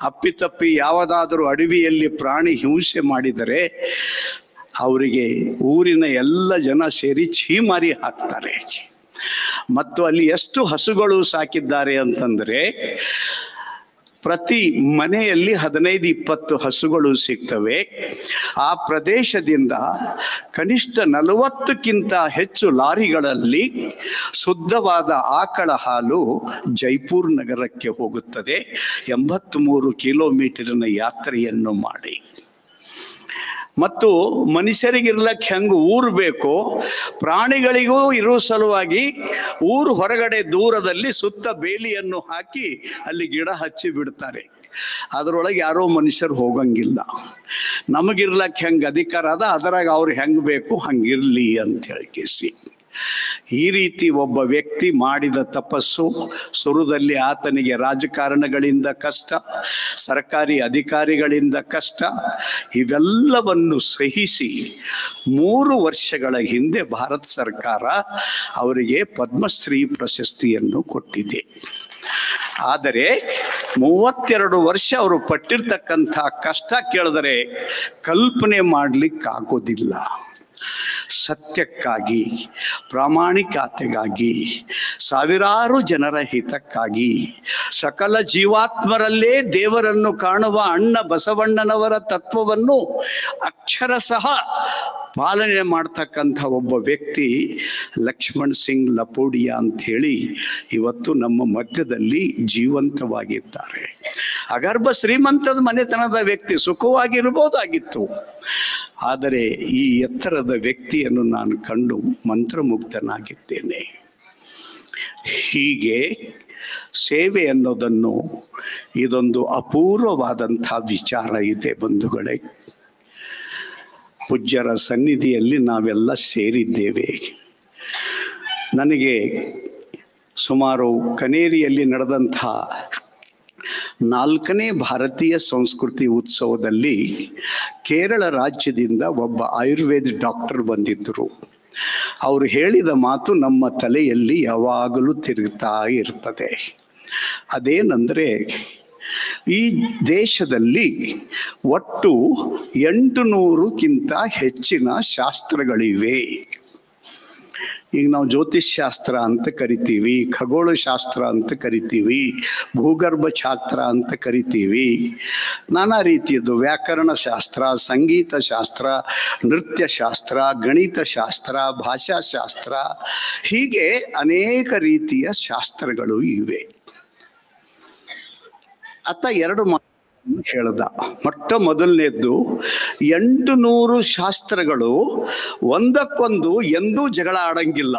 ಅಪ್ಪಿತಪ್ಪಿ ಯಾವುದಾದ್ರೂ ಅಡವಿಯಲ್ಲಿ ಪ್ರಾಣಿ ಹಿಂಸೆ ಮಾಡಿದರೆ ಅವರಿಗೆ ಊರಿನ ಎಲ್ಲ ಜನ ಸೇರಿ ಛೀಮಾರಿ ಹಾಕ್ತಾರೆ. ಮತ್ತು ಅಲ್ಲಿ ಎಷ್ಟು ಹಸುಗಳು ಸಾಕಿದ್ದಾರೆ ಅಂತಂದರೆ ಪ್ರತಿ ಮನೆಯಲ್ಲಿ 15-20 ಹಸುಗಳು ಸಿಗ್ತವೆ. ಆ ಪ್ರದೇಶದಿಂದ ಕನಿಷ್ಠ 40ಕ್ಕಿಂತ ಹೆಚ್ಚು ಲಾರಿಗಳಲ್ಲಿ ಶುದ್ಧವಾದ ಆಕಳ ಹಾಲು ಜೈಪುರ್ ನಗರಕ್ಕೆ ಹೋಗುತ್ತದೆ. 83 ಕಿಲೋಮೀಟರಿನ ಯಾತ್ರೆಯನ್ನು ಮಾಡಿ. ಮತ್ತು ಮನುಷ್ಯರಿಗಿರ್ಲಕ್ಕೆ ಹೆಂಗೆ ಊರು ಬೇಕೋ ಪ್ರಾಣಿಗಳಿಗೂ ಇರೋ ಸಲುವಾಗಿ ಊರು ಹೊರಗಡೆ ದೂರದಲ್ಲಿ ಸುತ್ತ ಬೇಲಿಯನ್ನು ಹಾಕಿ ಅಲ್ಲಿ ಗಿಡ ಹಚ್ಚಿ ಬಿಡ್ತಾರೆ. ಅದರೊಳಗೆ ಯಾರೋ ಮನುಷ್ಯರು ಹೋಗಂಗಿಲ್ಲ. ನಮಗಿರ್ಲಕ್ಕೆ ಹೆಂಗೆ ಅಧಿಕಾರ ಅದ, ಅದರಾಗ ಅವ್ರು ಹೆಂಗೆ ಬೇಕು ಹಂಗಿರ್ಲಿ ಅಂತ ಹೇಳಿಸಿ ಈ ರೀತಿ ಒಬ್ಬ ವ್ಯಕ್ತಿ ಮಾಡಿದ ತಪಸ್ಸು. ಶುರುದಲ್ಲಿ ಆತನಿಗೆ ರಾಜಕಾರಣಗಳಿಂದ ಕಷ್ಟ, ಸರ್ಕಾರಿ ಅಧಿಕಾರಿಗಳಿಂದ ಕಷ್ಟ, ಇವೆಲ್ಲವನ್ನು ಸಹಿಸಿ 3 ವರ್ಷಗಳ ಹಿಂದೆ ಭಾರತ ಸರ್ಕಾರ ಅವರಿಗೆ ಪದ್ಮಶ್ರೀ ಪ್ರಶಸ್ತಿಯನ್ನು ಕೊಟ್ಟಿದೆ. ಆದರೆ 32 ವರ್ಷ ಅವರು ಪಟ್ಟಿರ್ತಕ್ಕಂಥ ಕಷ್ಟ ಕೇಳಿದರೆ ಕಲ್ಪನೆ ಮಾಡಲಿಕ್ಕಾಗೋದಿಲ್ಲ. ಸತ್ಯಕ್ಕಾಗಿ, ಪ್ರಾಮಾಣಿಕತೆಗಾಗಿ, ಸಾವಿರಾರು ಜನರ ಹಿತಕ್ಕಾಗಿ, ಸಕಲ ಜೀವಾತ್ಮರಲ್ಲೇ ದೇವರನ್ನು ಕಾಣುವ ಅಣ್ಣ ಬಸವಣ್ಣನವರ ತತ್ವವನ್ನು ಅಕ್ಷರಶಃ ಪಾಲನೆ ಮಾಡ್ತಕ್ಕಂಥ ಒಬ್ಬ ವ್ಯಕ್ತಿ ಲಕ್ಷ್ಮಣ್ ಸಿಂಗ್ ಲಪೋಡಿಯಾ ಅಂಥೇಳಿ ಇವತ್ತು ನಮ್ಮ ಮಧ್ಯದಲ್ಲಿ ಜೀವಂತವಾಗಿದ್ದಾರೆ. ಅಗರ್ಭ ಶ್ರೀಮಂತದ ಮನೆತನದ ವ್ಯಕ್ತಿ, ಸುಖವಾಗಿರ್ಬೋದಾಗಿತ್ತು. ಆದರೆ ಈ ಎತ್ತರದ ವ್ಯಕ್ತಿಯನ್ನು ನಾನು ಕಂಡು ಮಂತ್ರಮುಗ್ಧನಾಗಿದ್ದೇನೆ. ಹೀಗೆ ಸೇವೆ ಅನ್ನೋದನ್ನು ಇದೊಂದು ಅಪೂರ್ವವಾದಂಥ ವಿಚಾರ ಇದೆ ಬಂಧುಗಳೇ. ಪೂಜ್ಯರ ಸನ್ನಿಧಿಯಲ್ಲಿ ನಾವೆಲ್ಲ ಸೇರಿದ್ದೇವೆ. ನನಗೆ ಸುಮಾರು ಕನೇರಿಯಲ್ಲಿ ನಡೆದಂಥ 4ನೇ ಭಾರತೀಯ ಸಂಸ್ಕೃತಿ ಉತ್ಸವದಲ್ಲಿ ಕೇರಳ ರಾಜ್ಯದಿಂದ ಒಬ್ಬ ಆಯುರ್ವೇದ ಡಾಕ್ಟರ್ ಬಂದಿದ್ದರು. ಅವರು ಹೇಳಿದ ಮಾತು ನಮ್ಮ ತಲೆಯಲ್ಲಿ ಯಾವಾಗಲೂ ತಿರುಗ್ತಾ ಇರ್ತದೆ. ಅದೇನೆಂದರೆ, ಈ ದೇಶದಲ್ಲಿ ಒಟ್ಟು 800ಕ್ಕಿಂತ ಹೆಚ್ಚಿನ ಶಾಸ್ತ್ರಗಳಿವೆ. ಈಗ ನಾವು ಜ್ಯೋತಿಷ್ಶಾಸ್ತ್ರ ಅಂತ ಕರಿತೀವಿ, ಖಗೋಳ ಶಾಸ್ತ್ರ ಅಂತ ಕರಿತೀವಿ, ಭೂಗರ್ಭ ಶಾಸ್ತ್ರ ಅಂತ ಕರಿತೀವಿ, ನಾನಾ ರೀತಿಯದ್ದು ವ್ಯಾಕರಣ ಶಾಸ್ತ್ರ, ಸಂಗೀತ ಶಾಸ್ತ್ರ, ನೃತ್ಯ ಶಾಸ್ತ್ರ, ಗಣಿತ ಶಾಸ್ತ್ರ, ಭಾಷಾಶಾಸ್ತ್ರ, ಹೀಗೆ ಅನೇಕ ರೀತಿಯ ಶಾಸ್ತ್ರಗಳು ಇವೆ. ಆತ 2 ಮಾತನ್ನು ಹೇಳ್ದ. ಮೊಟ್ಟ ಮೊದಲನೇದ್ದು, 800 ಶಾಸ್ತ್ರಗಳು ಒಂದಕ್ಕೊಂದು ಎಂದೂ ಜಗಳ ಆಡಂಗಿಲ್ಲ.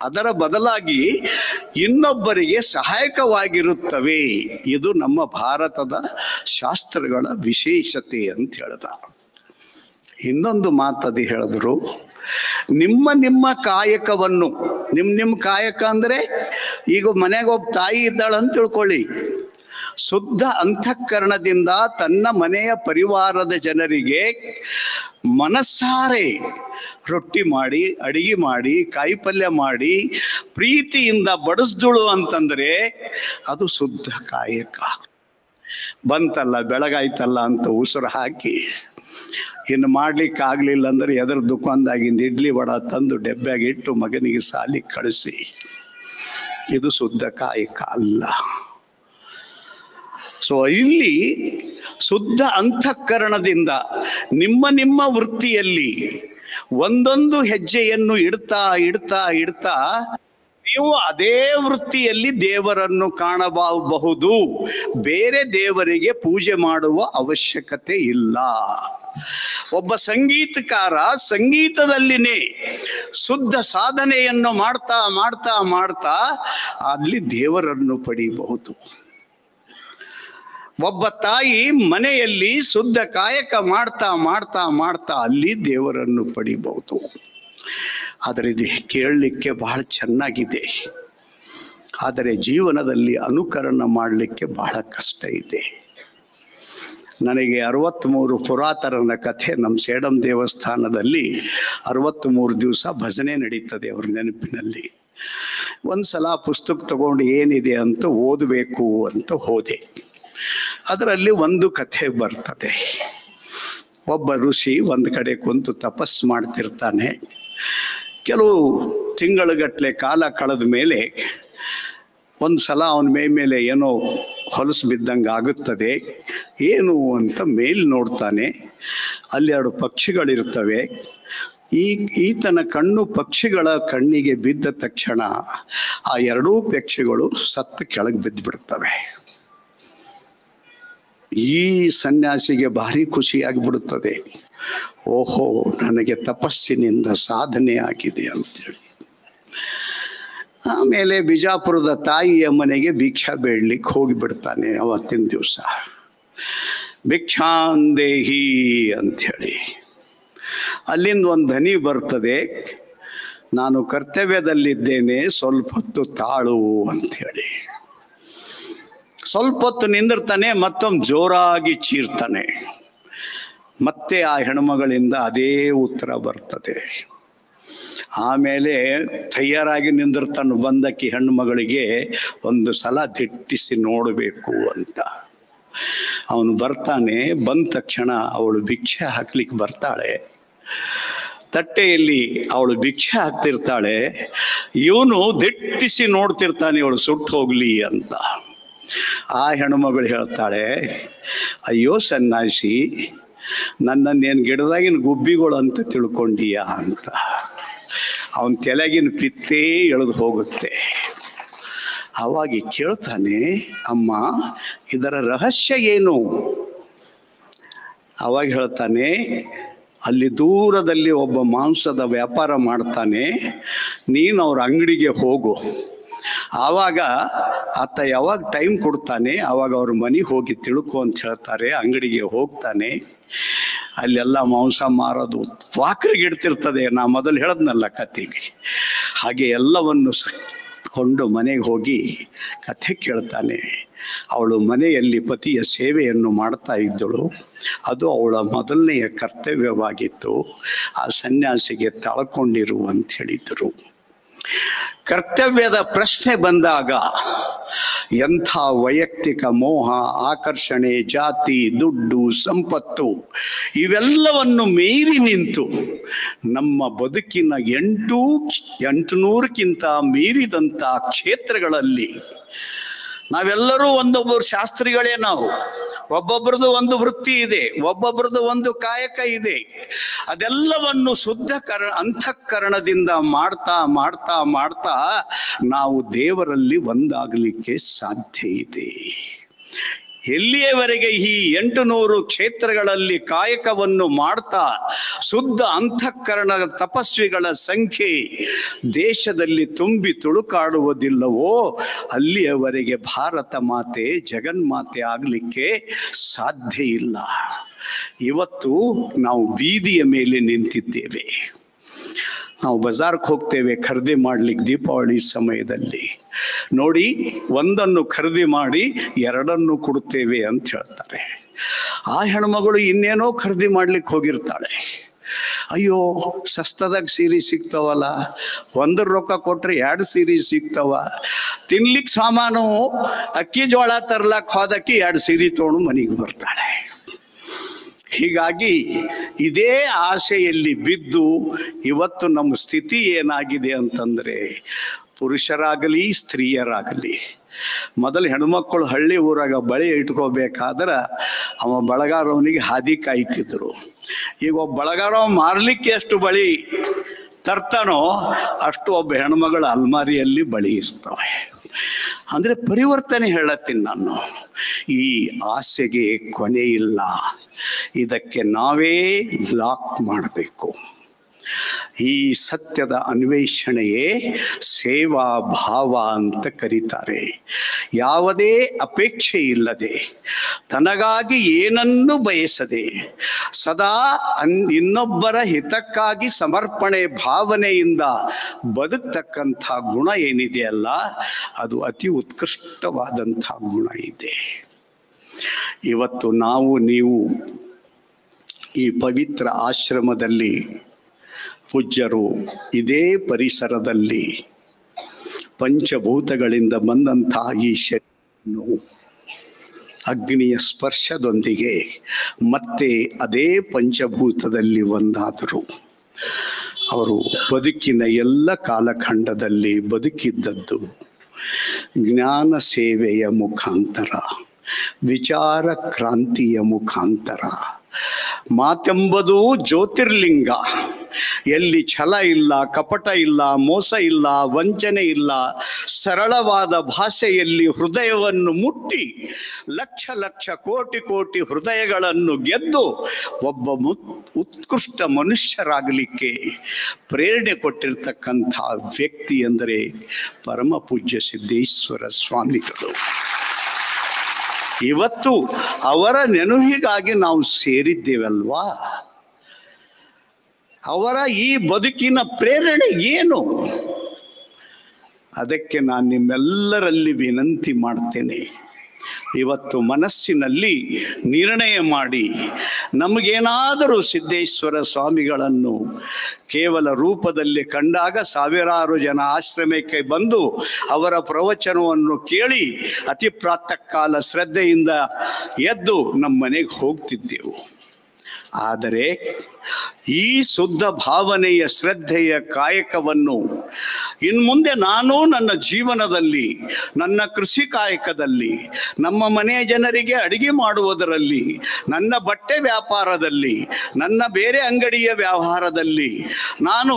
ಅದರ ಬದಲಾಗಿ ಇನ್ನೊಬ್ಬರಿಗೆ ಸಹಾಯಕವಾಗಿರುತ್ತವೆ. ಇದು ನಮ್ಮ ಭಾರತದ ಶಾಸ್ತ್ರಗಳ ವಿಶೇಷತೆ ಅಂತ ಹೇಳ್ದ. ಇನ್ನೊಂದು ಮಾತದು ಹೇಳಿದ್ರು, ನಿಮ್ಮ ಕಾಯಕವನ್ನು, ನಿಮ್ಮ ಕಾಯಕ ಅಂದರೆ ಈಗ ಮನೆಗೆ ಒಬ್ಬ ತಾಯಿ ಇದ್ದಾಳಂತ ತಿಳ್ಕೊಳ್ಳಿ. ಶುದ್ಧ ಅಂತಃಕರಣದಿಂದ ತನ್ನ ಮನೆಯ ಪರಿವಾರದ ಜನರಿಗೆ ಮನಸ್ಸಾರೆ ರೊಟ್ಟಿ ಮಾಡಿ, ಅಡಿಗೆ ಮಾಡಿ, ಕಾಯಿಪಲ್ಯ ಮಾಡಿ ಪ್ರೀತಿಯಿಂದ ಬಡಿಸ್ದಳು ಅಂತಂದರೆ ಅದು ಶುದ್ಧ ಕಾಯಕ. ಬಂತಲ್ಲ, ಬೆಳಗಾಯ್ತಲ್ಲ ಅಂತ ಉಸಿರು ಹಾಕಿ ಇನ್ನು ಮಾಡ್ಲಿಕ್ಕೆ ಆಗಲಿಲ್ಲ ಅಂದ್ರೆ ಎದರ ದುಕಾನ್ದಾಗಿಂದ ಇಡ್ಲಿ ವಡ ತಂದು ಡೆಬ್ಬ್ಯಾಗಿಟ್ಟು ಮಗನಿಗೆ ಸಾಲಿ ಕಳಿಸಿ, ಇದು ಶುದ್ಧ ಕಾಯಕ ಅಲ್ಲ. ಸೊ ಇಲ್ಲಿ ಶುದ್ಧ ಅಂತಃಕರಣದಿಂದ ನಿಮ್ಮ ವೃತ್ತಿಯಲ್ಲಿ ಒಂದೊಂದು ಹೆಜ್ಜೆಯನ್ನು ಇಡ್ತಾ ನೀವು ಅದೇ ವೃತ್ತಿಯಲ್ಲಿ ದೇವರನ್ನು ಕಾಣಬಹುದು. ಬೇರೆ ದೇವರಿಗೆ ಪೂಜೆ ಮಾಡುವ ಅವಶ್ಯಕತೆ ಇಲ್ಲ. ಒಬ್ಬ ಸಂಗೀತಕಾರ ಸಂಗೀತದಲ್ಲಿನೇ ಶುದ್ಧ ಸಾಧನೆಯನ್ನು ಮಾಡ್ತಾ ಅಲ್ಲಿ ದೇವರನ್ನು ಪಡೆಯಬಹುದು. ಒಬ್ಬ ತಾಯಿ ಮನೆಯಲ್ಲಿ ಶುದ್ಧ ಕಾಯಕ ಮಾಡ್ತಾ ಅಲ್ಲಿ ದೇವರನ್ನು ಪಡಿಬಹುದು. ಆದರೆ ಇದು ಕೇಳಲಿಕ್ಕೆ ಬಹಳ ಚೆನ್ನಾಗಿದೆ, ಆದರೆ ಜೀವನದಲ್ಲಿ ಅನುಕರಣ ಮಾಡಲಿಕ್ಕೆ ಬಹಳ ಕಷ್ಟ ಇದೆ. ನನಗೆ 63 ಪುರಾತನರ ಕಥೆ, ನಮ್ಮ ಸೇಡಂ ದೇವಸ್ಥಾನದಲ್ಲಿ 63 ದಿವಸ ಭಜನೆ ನಡೀತದೆ ಅವ್ರ ನೆನಪಿನಲ್ಲಿ. ಒಂದ್ಸಲ ಪುಸ್ತಕ ತಗೊಂಡು ಏನಿದೆ ಅಂತ ಓದಬೇಕು ಅಂತ ಹೋದೆ. ಅದರಲ್ಲಿ ಒಂದು ಕಥೆ ಬರ್ತದೆ. ಒಬ್ಬ ಋಷಿ ಒಂದು ಕಡೆ ಕುಂತು ತಪಸ್ಸು ಮಾಡ್ತಿರ್ತಾನೆ. ಕೆಲವು ತಿಂಗಳುಗಟ್ಟಲೆ ಕಾಲ ಕಳೆದ ಮೇಲೆ ಒಂದು ಸಲ ಅವನ ಮೇಲೆ ಏನೋ ಹೊಲಸು ಬಿದ್ದಂಗೆ ಆಗುತ್ತದೆ. ಏನು ಅಂತ ಮೇಲ್ ನೋಡ್ತಾನೆ, ಅಲ್ಲಿ 2 ಪಕ್ಷಿಗಳಿರ್ತವೆ. ಈತನ ಕಣ್ಣು ಪಕ್ಷಿಗಳ ಕಣ್ಣಿಗೆ ಬಿದ್ದ ತಕ್ಷಣ ಆ 2 ಪಕ್ಷಿಗಳು ಸತ್ತು ಕೆಳಗೆ ಬಿದ್ದು ಬಿಡ್ತವೆ. ಈ ಸನ್ಯಾಸಿಗೆ ಭಾರಿ ಖುಷಿಯಾಗಿಬಿಡುತ್ತದೆ. ಓಹೋ, ನನಗೆ ತಪಸ್ಸಿನಿಂದ ಸಾಧನೆ ಆಗಿದೆ ಅಂತೇಳಿ. ಆಮೇಲೆ ಬಿಜಾಪುರದ ತಾಯಿಯ ಮನೆಗೆ ಭಿಕ್ಷಾ ಬೇಡ್ಲಿಕ್ಕೆ ಹೋಗಿಬಿಡ್ತಾನೆ. ಅವತ್ತಿನ ದಿವಸ ಭಿಕ್ಷಾಂದೇಹಿ ಅಂಥೇಳಿ ಅಲ್ಲಿಂದ ಒಂದು ಧ್ವನಿ ಬರ್ತದೆ, ನಾನು ಕರ್ತವ್ಯದಲ್ಲಿದ್ದೇನೆ, ಸ್ವಲ್ಪ ಹೊತ್ತು ತಾಳು ಅಂಥೇಳಿ. ಸ್ವಲ್ಪ ಹೊತ್ತು ನಿಂದಿರ್ತಾನೆ, ಮತ್ತೊಮ್ಮೆ ಜೋರಾಗಿ ಚೀರ್ತಾನೆ. ಮತ್ತೆ ಆ ಹೆಣ್ಮಗಳಿಂದ ಅದೇ ಉತ್ತರ ಬರ್ತದೆ. ಆಮೇಲೆ ತಯಾರಾಗಿ ನಿಂದಿರ್ತಾನೆ, ಬಂದಕ್ಕೆ ಹೆಣ್ಮಗಳಿಗೆ ಒಂದು ಸಲ ದಿಟ್ಟಿಸಿ ನೋಡಬೇಕು ಅಂತ. ಅವನು ಬರ್ತಾನೆ. ಬಂದ ತಕ್ಷಣ ಅವಳು ಭಿಕ್ಷೆ ಹಾಕ್ಲಿಕ್ಕೆ ಬರ್ತಾಳೆ. ತಟ್ಟೆಯಲ್ಲಿ ಅವಳು ಭಿಕ್ಷೆ ಹಾಕ್ತಿರ್ತಾಳೆ. ಇವನು ದಿಟ್ಟಿಸಿ ನೋಡ್ತಿರ್ತಾನೆ, ಇವಳು ಸುಟ್ಟು ಹೋಗ್ಲಿ ಅಂತ. ಆ ಹೆಣ್ಮಗಳು ಹೇಳ್ತಾಳೆ, ಅಯ್ಯೋ ಸನ್ಯಾಸಿ, ನನ್ನನ್ನೇನು ಗಿಡದಾಗಿನ ಗುಬ್ಬಿಗಳು ಅಂತ ತಿಳ್ಕೊಂಡೀಯಾ ಅಂತ. ಅವನ ತಲೆಗಿನ ಪಿತ್ತೇ ಎಳೆದು ಹೋಗುತ್ತೆ. ಅವಾಗಿ ಕೇಳ್ತಾನೆ, ಅಮ್ಮ ಇದರ ರಹಸ್ಯ ಏನು? ಅವಾಗ ಹೇಳ್ತಾನೆ, ಅಲ್ಲಿ ದೂರದಲ್ಲಿ ಒಬ್ಬ ಮಾಂಸದ ವ್ಯಾಪಾರ ಮಾಡ್ತಾನೆ, ನೀನು ಅವ್ರ ಅಂಗಡಿಗೆ ಹೋಗು. ಆವಾಗ ಆತ ಯಾವಾಗ ಟೈಮ್ ಕೊಡ್ತಾನೆ ಆವಾಗ ಅವ್ರ ಮನೆಗೆ ಹೋಗಿ ತಿಳ್ಕೊ ಅಂತ ಹೇಳ್ತಾರೆ. ಅಂಗಡಿಗೆ ಹೋಗ್ತಾನೆ. ಅಲ್ಲೆಲ್ಲ ಮಾಂಸ ಮಾರೋದು ವಾಕರಿಗಿಡ್ತಿರ್ತದೆ. ನಾ ಮೊದಲು ಹೇಳದ್ನಲ್ಲ ಕತೆಗೆ, ಹಾಗೆ ಎಲ್ಲವನ್ನು ಕೊಂಡು ಮನೆಗೆ ಹೋಗಿ ಕಥೆ ಕೇಳ್ತಾನೆ. ಅವಳು ಮನೆಯಲ್ಲಿ ಪತಿಯ ಸೇವೆಯನ್ನು ಮಾಡ್ತಾ ಇದ್ದಳು. ಅದು ಅವಳ ಮೊದಲನೆಯ ಕರ್ತವ್ಯವಾಗಿತ್ತು. ಆ ಸನ್ಯಾಸಿಗೆ ತಾಳ್ಕೊಂಡಿರು ಅಂತ ಹೇಳಿದರು. ಕರ್ತವ್ಯದ ಪ್ರಶ್ನೆ ಬಂದಾಗ ಎಂಥ ವೈಯಕ್ತಿಕ ಮೋಹ, ಆಕರ್ಷಣೆ, ಜಾತಿ, ದುಡ್ಡು, ಸಂಪತ್ತು ಇವೆಲ್ಲವನ್ನು ಮೀರಿ ನಿಂತು ನಮ್ಮ ಬದುಕಿನ 800ಕ್ಕಿಂತ ಮೀರಿದಂಥ ಕ್ಷೇತ್ರಗಳಲ್ಲಿ ನಾವೆಲ್ಲರೂ ಒಂದೊಬ್ಬರು ಶಾಸ್ತ್ರಿಗಳೇ. ನಾವು ಒಬ್ಬೊಬ್ರದ್ದು ಒಂದು ವೃತ್ತಿ ಇದೆ, ಒಬ್ಬೊಬ್ರದ್ದು ಒಂದು ಕಾಯಕ ಇದೆ. ಅದೆಲ್ಲವನ್ನು ಅಂತಃಕರಣದಿಂದ ಮಾಡ್ತಾ ಮಾಡ್ತಾ ಮಾಡ್ತಾ ನಾವು ದೇವರಲ್ಲಿ ಒಂದಾಗಲಿಕ್ಕೆ ಸಾಧ್ಯ ಇದೆ. ಎಲ್ಲಿಯವರೆಗೆ ಈ 800 ಕ್ಷೇತ್ರಗಳಲ್ಲಿ ಕಾಯಕವನ್ನು ಮಾಡ್ತಾ ಶುದ್ಧ ಅಂತಃಕರಣದ ತಪಸ್ವಿಗಳ ಸಂಖ್ಯೆ ದೇಶದಲ್ಲಿ ತುಂಬಿ ತುಳುಕಾಡುವುದಿಲ್ಲವೋ ಅಲ್ಲಿಯವರೆಗೆ ಭಾರತ ಮಾತೆ ಜಗನ್ಮಾತೆ ಆಗಲಿಕ್ಕೆ ಸಾಧ್ಯ ಇಲ್ಲ. ಇವತ್ತು ನಾವು ಬೀದಿಯ ಮೇಲೆ ನಿಂತಿದ್ದೇವೆ. ನಾವು ಬಜಾರ್ಗೆ ಹೋಗ್ತೇವೆ ಖರೀದಿ ಮಾಡ್ಲಿಕ್ಕೆ ದೀಪಾವಳಿ ಸಮಯದಲ್ಲಿ. ನೋಡಿ, ಒಂದನ್ನು ಖರೀದಿ ಮಾಡಿ 2 ಕೊಡ್ತೇವೆ ಅಂತ ಹೇಳ್ತಾರೆ. ಆ ಹೆಣ್ಮಗಳು ಇನ್ನೇನೋ ಖರೀದಿ ಮಾಡ್ಲಿಕ್ಕೆ ಹೋಗಿರ್ತಾಳೆ. ಅಯ್ಯೋ, ಸಸ್ತದಾಗ ಸೀರೆ ಸಿಗ್ತಾವಲ್ಲ, 1 ರೊಕ್ಕ ಕೊಟ್ರೆ 2 ಸೀರೆ ಸಿಗ್ತಾವ. ತಿನ್ಲಿಕ್ಕೆ ಸಾಮಾನು ಅಕ್ಕಿ ಜೋಳ ತರ್ಲಕ್ಕೆ ಹೋದಕ್ಕೆ 2 ಸೀರೆ ತೊಗೊಂಡು ಮನೆಗೆ ಬರ್ತಾಳೆ. ಹೀಗಾಗಿ ಇದೇ ಆಸೆಯಲ್ಲಿ ಬಿದ್ದು ಇವತ್ತು ನಮ್ಮ ಸ್ಥಿತಿ ಏನಾಗಿದೆ ಅಂತಂದರೆ, ಪುರುಷರಾಗಲಿ ಸ್ತ್ರೀಯರಾಗಲಿ, ಮೊದಲು ಹೆಣ್ಮಕ್ಕಳು ಹಳ್ಳಿ ಊರಾಗ ಬಳೆ ಇಟ್ಕೋಬೇಕಾದ್ರೆ ಅವ ಬಳಗಾರವನಿಗೆ ಹಾದಿ ಕಾಯ್ತಿದ್ರು. ಈಗ ಒಬ್ಬ ಬಳಗಾರವ ಮಾರಲಿಕ್ಕೆ ಎಷ್ಟು ಬಳಿ ತರ್ತಾನೋ ಅಷ್ಟು ಒಬ್ಬ ಹೆಣ್ಮಗಳ ಅಲ್ಮಾರಿಯಲ್ಲಿ ಬಳಿ ಇರ್ತವೆ. ಅಂದರೆ ಪರಿವರ್ತನೆ ಹೇಳತ್ತೀನಿ ನಾನು. ಈ ಆಸೆಗೆ ಕೊನೆ ಇಲ್ಲ. ಇದಕ್ಕೆ ನಾವೇ ಲಾಕ್ ಮಾಡಬೇಕು. ಈ ಸತ್ಯದ ಅನ್ವೇಷಣೆಯೇ ಸೇವಾ ಭಾವ ಅಂತ ಕರೀತಾರೆ. ಯಾವುದೇ ಅಪೇಕ್ಷೆ ಇಲ್ಲದೆ, ತನಗಾಗಿ ಏನನ್ನೂ ಬಯಸದೆ, ಸದಾ ಇನ್ನೊಬ್ಬರ ಹಿತಕ್ಕಾಗಿ ಸಮರ್ಪಣೆ ಭಾವನೆಯಿಂದ ಬದುಕ್ತಕ್ಕಂಥ ಗುಣ ಏನಿದೆಯಲ್ಲ, ಅದು ಅತಿ ಉತ್ಕೃಷ್ಟವಾದಂಥ ಗುಣ ಇದೆ. ಇವತ್ತು ನೀವು ಈ ಪವಿತ್ರ ಆಶ್ರಮದಲ್ಲಿ ಪೂಜ್ಯರು ಇದೇ ಪರಿಸರದಲ್ಲಿ ಪಂಚಭೂತಗಳಿಂದ ಬಂದಂತಹ ಈ ಶರೀರವನ್ನು ಅಗ್ನಿಯ ಸ್ಪರ್ಶದೊಂದಿಗೆ ಮತ್ತೆ ಅದೇ ಪಂಚಭೂತದಲ್ಲಿ ಒಂದಾದರು. ಅವರು ಬದುಕಿನ ಎಲ್ಲ ಕಾಲಖಂಡದಲ್ಲಿ ಬದುಕಿದ್ದದ್ದು ಜ್ಞಾನ ಸೇವೆಯ ಮುಖಾಂತರ. ವಿಚಾರ ಕ್ರಾಂತಿಯ ಮುಖಾಂತರ. ಮಾತೆಂಬುದು ಜ್ಯೋತಿರ್ಲಿಂಗ. ಎಲ್ಲಿ ಛಲ ಇಲ್ಲ, ಕಪಟ ಇಲ್ಲ, ಮೋಸ ಇಲ್ಲ, ವಂಚನೆ ಇಲ್ಲ, ಸರಳವಾದ ಭಾಷೆಯಲ್ಲಿ ಹೃದಯವನ್ನು ಮುಟ್ಟಿ ಲಕ್ಷ ಲಕ್ಷ ಕೋಟಿ ಕೋಟಿ ಹೃದಯಗಳನ್ನು ಗೆದ್ದು ಒಬ್ಬ ಉತ್ಕೃಷ್ಟ ಮನುಷ್ಯರಾಗಲಿಕ್ಕೆ ಪ್ರೇರಣೆ ಕೊಟ್ಟಿರ್ತಕ್ಕಂಥ ವ್ಯಕ್ತಿ ಎಂದರೆ ಪರಮ ಪೂಜ್ಯ ಸಿದ್ದೇಶ್ವರ ಸ್ವಾಮಿಗಳು. ಇವತ್ತು ಅವರ ನೆನಪಿಗಾಗಿ ನಾವು ಸೇರಿದ್ದೇವಲ್ವಾ? ಅವರ ಈ ಬದುಕಿನ ಪ್ರೇರಣೆ ಏನು? ಅದಕ್ಕೆ ನಾನು ನಿಮ್ಮೆಲ್ಲರಲ್ಲಿ ವಿನಂತಿ ಮಾಡ್ತೇನೆ, ಇವತ್ತು ಮನಸ್ಸಿನಲ್ಲಿ ನಿರ್ಣಯ ಮಾಡಿ ನಮಗೇನಾದರೂ ಸಿದ್ದೇಶ್ವರ ಸ್ವಾಮಿಗಳನ್ನು ಕೇವಲ ರೂಪದಲ್ಲಿ ಕಂಡಾಗ ಸಾವಿರಾರು ಜನ ಆಶ್ರಮಕ್ಕೆ ಬಂದು ಅವರ ಪ್ರವಚನವನ್ನು ಕೇಳಿ ಅತಿ ಪ್ರಾತಃ ಕಾಲ ಶ್ರದ್ಧೆಯಿಂದ ಎದ್ದು ನಮ್ಮ ಮನೆಗೆ ಹೋಗ್ತಿದ್ದೆವು. ಆದರೆ ಈ ಶುದ್ಧ ಭಾವನೆಯ ಶ್ರದ್ಧೆಯ ಕಾಯಕವನ್ನು ಇನ್ಮುಂದೆ ನಾನು ನನ್ನ ಜೀವನದಲ್ಲಿ, ನನ್ನ ಕೃಷಿ ಕಾಯಕದಲ್ಲಿ, ನಮ್ಮ ಮನೆಯ ಜನರಿಗೆ ಅಡಿಗೆ ಮಾಡುವುದರಲ್ಲಿ, ನನ್ನ ಬಟ್ಟೆ ವ್ಯಾಪಾರದಲ್ಲಿ, ನನ್ನ ಬೇರೆ ಅಂಗಡಿಯ ವ್ಯವಹಾರದಲ್ಲಿ ನಾನು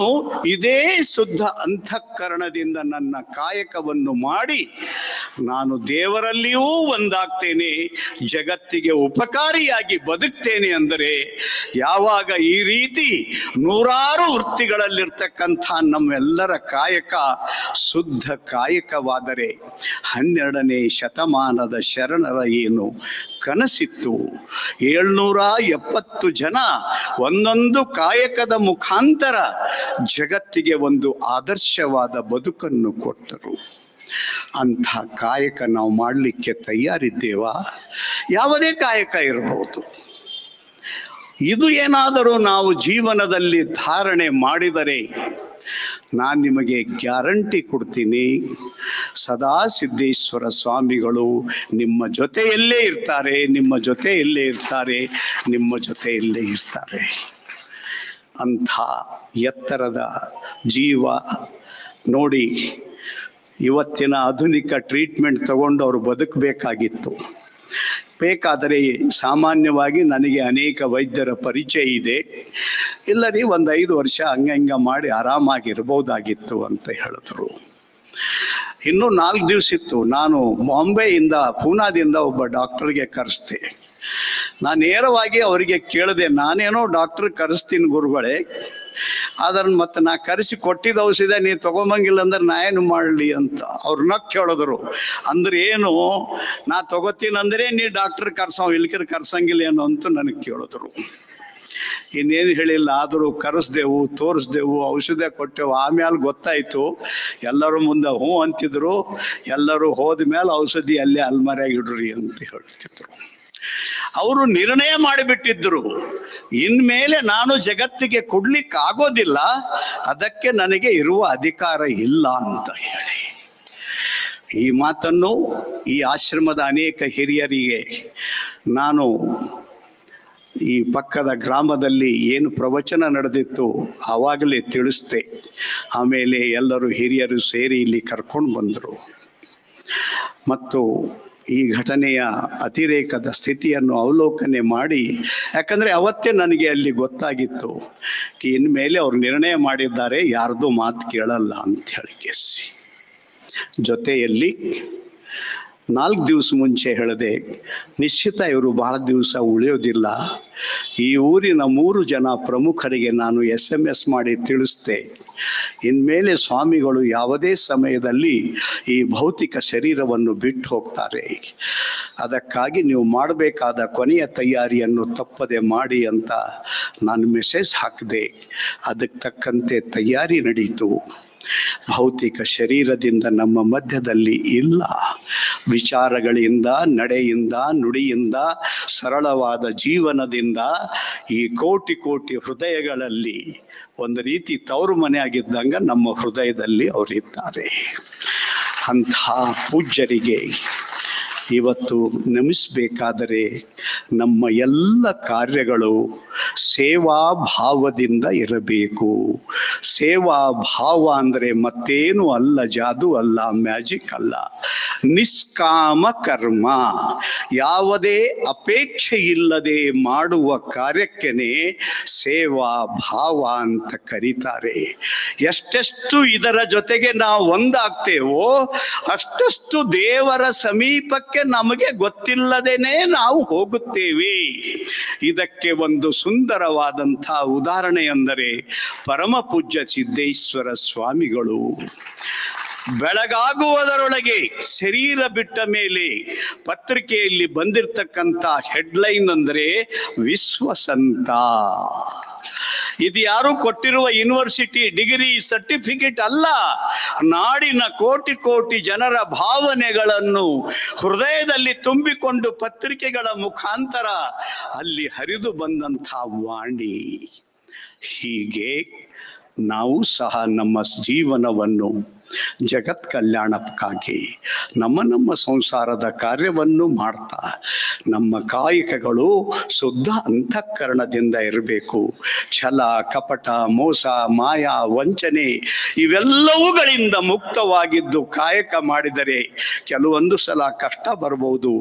ಇದೇ ಶುದ್ಧ ಅಂತಃಕರಣದಿಂದ ನನ್ನ ಕಾಯಕವನ್ನು ಮಾಡಿ ನಾನು ದೇವರಲ್ಲಿಯೂ ಒಂದಾಗ್ತೇನೆ, ಜಗತ್ತಿಗೆ ಉಪಕಾರಿಯಾಗಿ ಬದುಕ್ತೇನೆ. ಅಂದರೆ ಯಾವಾಗ ಈ ರೀತಿ ನೂರಾರು ವೃತ್ತಿಗಳಲ್ಲಿರ್ತಕ್ಕಂಥ ನಮ್ಮೆಲ್ಲರ ಕಾಯಕ ಶುದ್ಧ ಕಾಯಕವಾದರೆ 12ನೇ ಶತಮಾನದ ಶರಣರ ಏನು ಕನಸಿತ್ತು? 770 ಜನ ಒಂದೊಂದು ಕಾಯಕದ ಮುಖಾಂತರ ಜಗತ್ತಿಗೆ ಒಂದು ಆದರ್ಶವಾದ ಬದುಕನ್ನು ಕೊಟ್ಟರು. ಅಂಥ ಕಾಯಕ ನಾವು ಮಾಡಲಿಕ್ಕೆ ತಯಾರಿದ್ದೇವಾ? ಯಾವುದೇ ಕಾಯಕ ಇರಬಹುದು. ಇದು ಏನಾದರೂ ನಾವು ಜೀವನದಲ್ಲಿ ಧಾರಣೆ ಮಾಡಿದರೆ ನಾನು ನಿಮಗೆ ಗ್ಯಾರಂಟಿ ಕೊಡ್ತೀನಿ, ಸದಾ ಸಿದ್ದೇಶ್ವರ ಸ್ವಾಮಿಗಳು ನಿಮ್ಮ ಜೊತೆಯಲ್ಲೇ ಇರ್ತಾರೆ, ನಿಮ್ಮ ಜೊತೆಯಲ್ಲೇ ಇರ್ತಾರೆ, ನಿಮ್ಮ ಜೊತೆಯಲ್ಲೇ ಇರ್ತಾರೆ. ಅಂಥ ಎತ್ತರದ ಜೀವ ನೋಡಿ. ಇವತ್ತಿನ ಆಧುನಿಕ ಟ್ರೀಟ್ಮೆಂಟ್ ತಗೊಂಡು ಅವರು ಬದುಕಬೇಕಾಗಿತ್ತು. ಬೇಕಾದರೆ ಸಾಮಾನ್ಯವಾಗಿ ನನಗೆ ಅನೇಕ ವೈದ್ಯರ ಪರಿಚಯ ಇದೆ, ಇಲ್ಲ ರೀ ಒಂದು 5 ವರ್ಷ ಹಂಗ ಮಾಡಿ ಆರಾಮಾಗಿರ್ಬೋದಾಗಿತ್ತು ಅಂತ ಹೇಳಿದ್ರು. ಇನ್ನೂ 4 ದಿವಸ ಇತ್ತು. ನಾನು ಬಾಂಬೆಯಿಂದ, ಪೂನಾದಿಂದ ಒಬ್ಬ ಡಾಕ್ಟರ್ಗೆ ಕರೆಸ್ದೆ. ನಾನು ನೇರವಾಗಿ ಅವರಿಗೆ ಕೇಳಿದೆ, ನಾನೇನೋ ಡಾಕ್ಟರ್ ಕರೆಸ್ತೀನಿ ಗುರುಗಳೇ, ಆದ್ರೆ ಮತ್ತೆ ನಾ ಕರೆಸಿ ಕೊಟ್ಟಿದ್ದ ಔಷಧ ನೀವು ತಗೊಂಬಂಗಿಲ್ಲ ಅಂದ್ರೆ ನಾ ಏನು ಮಾಡಲಿ ಅಂತ ಅವ್ರನ್ನ ಕೇಳಿದ್ರು. ಅಂದ್ರೆ ಏನು, ನಾ ತಗೋತೀನಂದ್ರೆ ನೀ ಡಾಕ್ಟರ್ ಕರ್ಸೋ, ಇಲ್ಕರ್ ಕರ್ಸಂಗಿಲ್ಲ ಏನು ಅಂತ ನನಗೆ ಕೇಳಿದ್ರು. ಇನ್ನೇನು ಹೇಳಿಲ್ಲ, ಆದರೂ ಕರೆಸ್ದೆವು, ತೋರಿಸ್ದೆವು, ಔಷಧ ಕೊಟ್ಟೆವು. ಆಮೇಲೆ ಗೊತ್ತಾಯ್ತು, ಎಲ್ಲರೂ ಮುಂದೆ ಹ್ಞೂ ಅಂತಿದ್ರು. ಎಲ್ಲರೂ ಹೋದ ಮೇಲೆ ಔಷಧಿ ಅಲ್ಲೇ ಅಲ್ಮಾರಿಯಾಗಿ ಇಡ್ರಿ ಅಂತ ಹೇಳ್ತಿದ್ರು. ಅವರು ನಿರ್ಣಯ ಮಾಡಿಬಿಟ್ಟಿದ್ರು, ಇನ್ಮೇಲೆ ನಾನು ಜಗತ್ತಿಗೆ ಕೊಡ್ಲಿಕ್ಕೆ ಆಗೋದಿಲ್ಲ, ಅದಕ್ಕೆ ನನಗೆ ಇರುವ ಅಧಿಕಾರ ಇಲ್ಲ ಅಂತ ಹೇಳಿ. ಈ ಮಾತನ್ನು ಈ ಆಶ್ರಮದ ಅನೇಕ ಹಿರಿಯರಿಗೆ ನಾನು ಈ ಪಕ್ಕದ ಗ್ರಾಮದಲ್ಲಿ ಏನು ಪ್ರವಚನ ನಡೆದಿತ್ತು ಆವಾಗಲೇ ತಿಳಿಸ್ದೆ. ಆಮೇಲೆ ಎಲ್ಲರೂ ಹಿರಿಯರು ಸೇರಿ ಇಲ್ಲಿ ಕರ್ಕೊಂಡು ಬಂದರು ಮತ್ತು ಈ ಘಟನೆಯ ಅತಿರೇಕದ ಸ್ಥಿತಿಯನ್ನು ಅವಲೋಕನೆ ಮಾಡಿ, ಯಾಕಂದರೆ ಅವತ್ತೇ ನನಗೆ ಅಲ್ಲಿ ಗೊತ್ತಾಗಿತ್ತು ಇನ್ಮೇಲೆ ಅವ್ರು ನಿರ್ಣಯ ಮಾಡಿದ್ದಾರೆ, ಯಾರ್ದು ಮಾತು ಕೇಳಲ್ಲ ಅಂತ ಹೇಳಿ ಕೇಸಿ. ಜೊತೆಯಲ್ಲಿ 4 ದಿವಸ ಮುಂಚೆ ಹೇಳಿದೆ, ನಿಶ್ಚಿತ ಇವರು ಬಹಳ ದಿವಸ ಉಳಿಯೋದಿಲ್ಲ. ಈ ಊರಿನ 3 ಜನ ಪ್ರಮುಖರಿಗೆ ನಾನು SMS ಮಾಡಿ ತಿಳಿಸ್ದೆ, ಇನ್ಮೇಲೆ ಸ್ವಾಮಿಗಳು ಯಾವುದೇ ಸಮಯದಲ್ಲಿ ಈ ಭೌತಿಕ ಶರೀರವನ್ನು ಬಿಟ್ಟು ಹೋಗ್ತಾರೆ, ಅದಕ್ಕಾಗಿ ನೀವು ಮಾಡಬೇಕಾದ ಕೊನೆಯ ತಯಾರಿಯನ್ನು ತಪ್ಪದೆ ಮಾಡಿ ಅಂತ ನಾನು ಮೆಸೇಜ್ ಹಾಕಿದೆ. ಅದಕ್ಕೆ ತಕ್ಕಂತೆ ತಯಾರಿ ನಡೀತು. ಭೌತಿಕ ಶರೀರದಿಂದ ನಮ್ಮ ಮಧ್ಯದಲ್ಲಿ ಇಲ್ಲ. ವಿಚಾರಗಳಿಂದ, ನಡೆಯಿಂದ, ನುಡಿಯಿಂದ, ಸರಳವಾದ ಜೀವನದಿಂದ ಈ ಕೋಟಿ ಕೋಟಿ ಹೃದಯಗಳಲ್ಲಿ ಒಂದು ರೀತಿ ತವರು ಮನೆ ಆಗಿದ್ದಂಗೆ ನಮ್ಮ ಹೃದಯದಲ್ಲಿ ಅವರಿದ್ದಾರೆ. ಅಂಥ ಪೂಜ್ಯರಿಗೆ ಇವತ್ತು ನಮಿಸಬೇಕಾದರೆ ನಮ್ಮ ಎಲ್ಲ ಕಾರ್ಯಗಳು ಸೇವಾ ಭಾವದಿಂದ ಇರಬೇಕು. ಸೇವಾ ಭಾವ ಅಂದರೆ ಮತ್ತೇನು ಅಲ್ಲ, ಜಾದು ಅಲ್ಲ, ಮ್ಯಾಜಿಕ್ ಅಲ್ಲ. ನಿಷ್ಕಾಮ ಕರ್ಮ, ಯಾವುದೇ ಅಪೇಕ್ಷೆ ಇಲ್ಲದೆ ಮಾಡುವ ಕಾರ್ಯಕ್ಕೆನೆ ಸೇವಾ ಭಾವ ಅಂತ ಕರೀತಾರೆ. ಎಷ್ಟೆಷ್ಟು ಇದರ ಜೊತೆಗೆ ನಾವು ಒಂದಾಗ್ತೇವೋ ಅಷ್ಟಷ್ಟು ದೇವರ ಸಮೀಪಕ್ಕೆ ನಮಗೆ ಗೊತ್ತಿಲ್ಲದೇನೆ ನಾವು ಹೋಗುತ್ತೇವೆ. ಇದಕ್ಕೆ ಒಂದು ಸುಂದರವಾದಂಥ ಉದಾಹರಣೆ ಎಂದರೆ ಪರಮ ಪೂಜ್ಯ ಸಿದ್ದೇಶ್ವರ ಸ್ವಾಮಿಗಳು. ಬೆಳಗಾಗುವುದರೊಳಗೆ ಶರೀರ ಬಿಟ್ಟ ಮೇಲೆ ಪತ್ರಿಕೆಯಲ್ಲಿ ಬಂದಿರತಕ್ಕಂಥ ಹೆಡ್ಲೈನ್ ಅಂದರೆ ವಿಶ್ವಸಂತ. ಇದು ಯಾರು ಕೊಟ್ಟಿರುವ ಯೂನಿವರ್ಸಿಟಿ ಡಿಗ್ರಿ ಸರ್ಟಿಫಿಕೇಟ್ ಅಲ್ಲ, ನಾಡಿನ ಕೋಟಿ ಕೋಟಿ ಜನರ ಭಾವನೆಗಳನ್ನು ಹೃದಯದಲ್ಲಿ ತುಂಬಿಕೊಂಡು ಪತ್ರಿಕೆಗಳ ಮುಖಾಂತರ ಅಲ್ಲಿ ಹರಿದು ಬಂದಂಥ ವಾಣಿ. ಹೀಗೆ ನಾವು ಸಹ ನಮ್ಮ ಜೀವನವನ್ನು ಜಗತ್ ಕಲ್ಯಾಣಕ್ಕಾಗಿ ನಮ್ಮ ಸಂಸಾರದ ಕಾರ್ಯವನ್ನು ಮಾಡ್ತಾ ನಮ್ಮ ಕಾಯಕಗಳು ಶುದ್ಧ ಅಂತಃಕರಣದಿಂದ ಇರಬೇಕು. ಛಲ, ಕಪಟ, ಮೋಸ, ಮಾಯ, ವಂಚನೆ ಇವೆಲ್ಲವುಗಳಿಂದ ಮುಕ್ತವಾಗಿದ್ದು ಕಾಯಕ ಮಾಡಿದರೆ ಕೆಲವೊಂದು ಸಲ ಕಷ್ಟ ಬರಬಹುದು,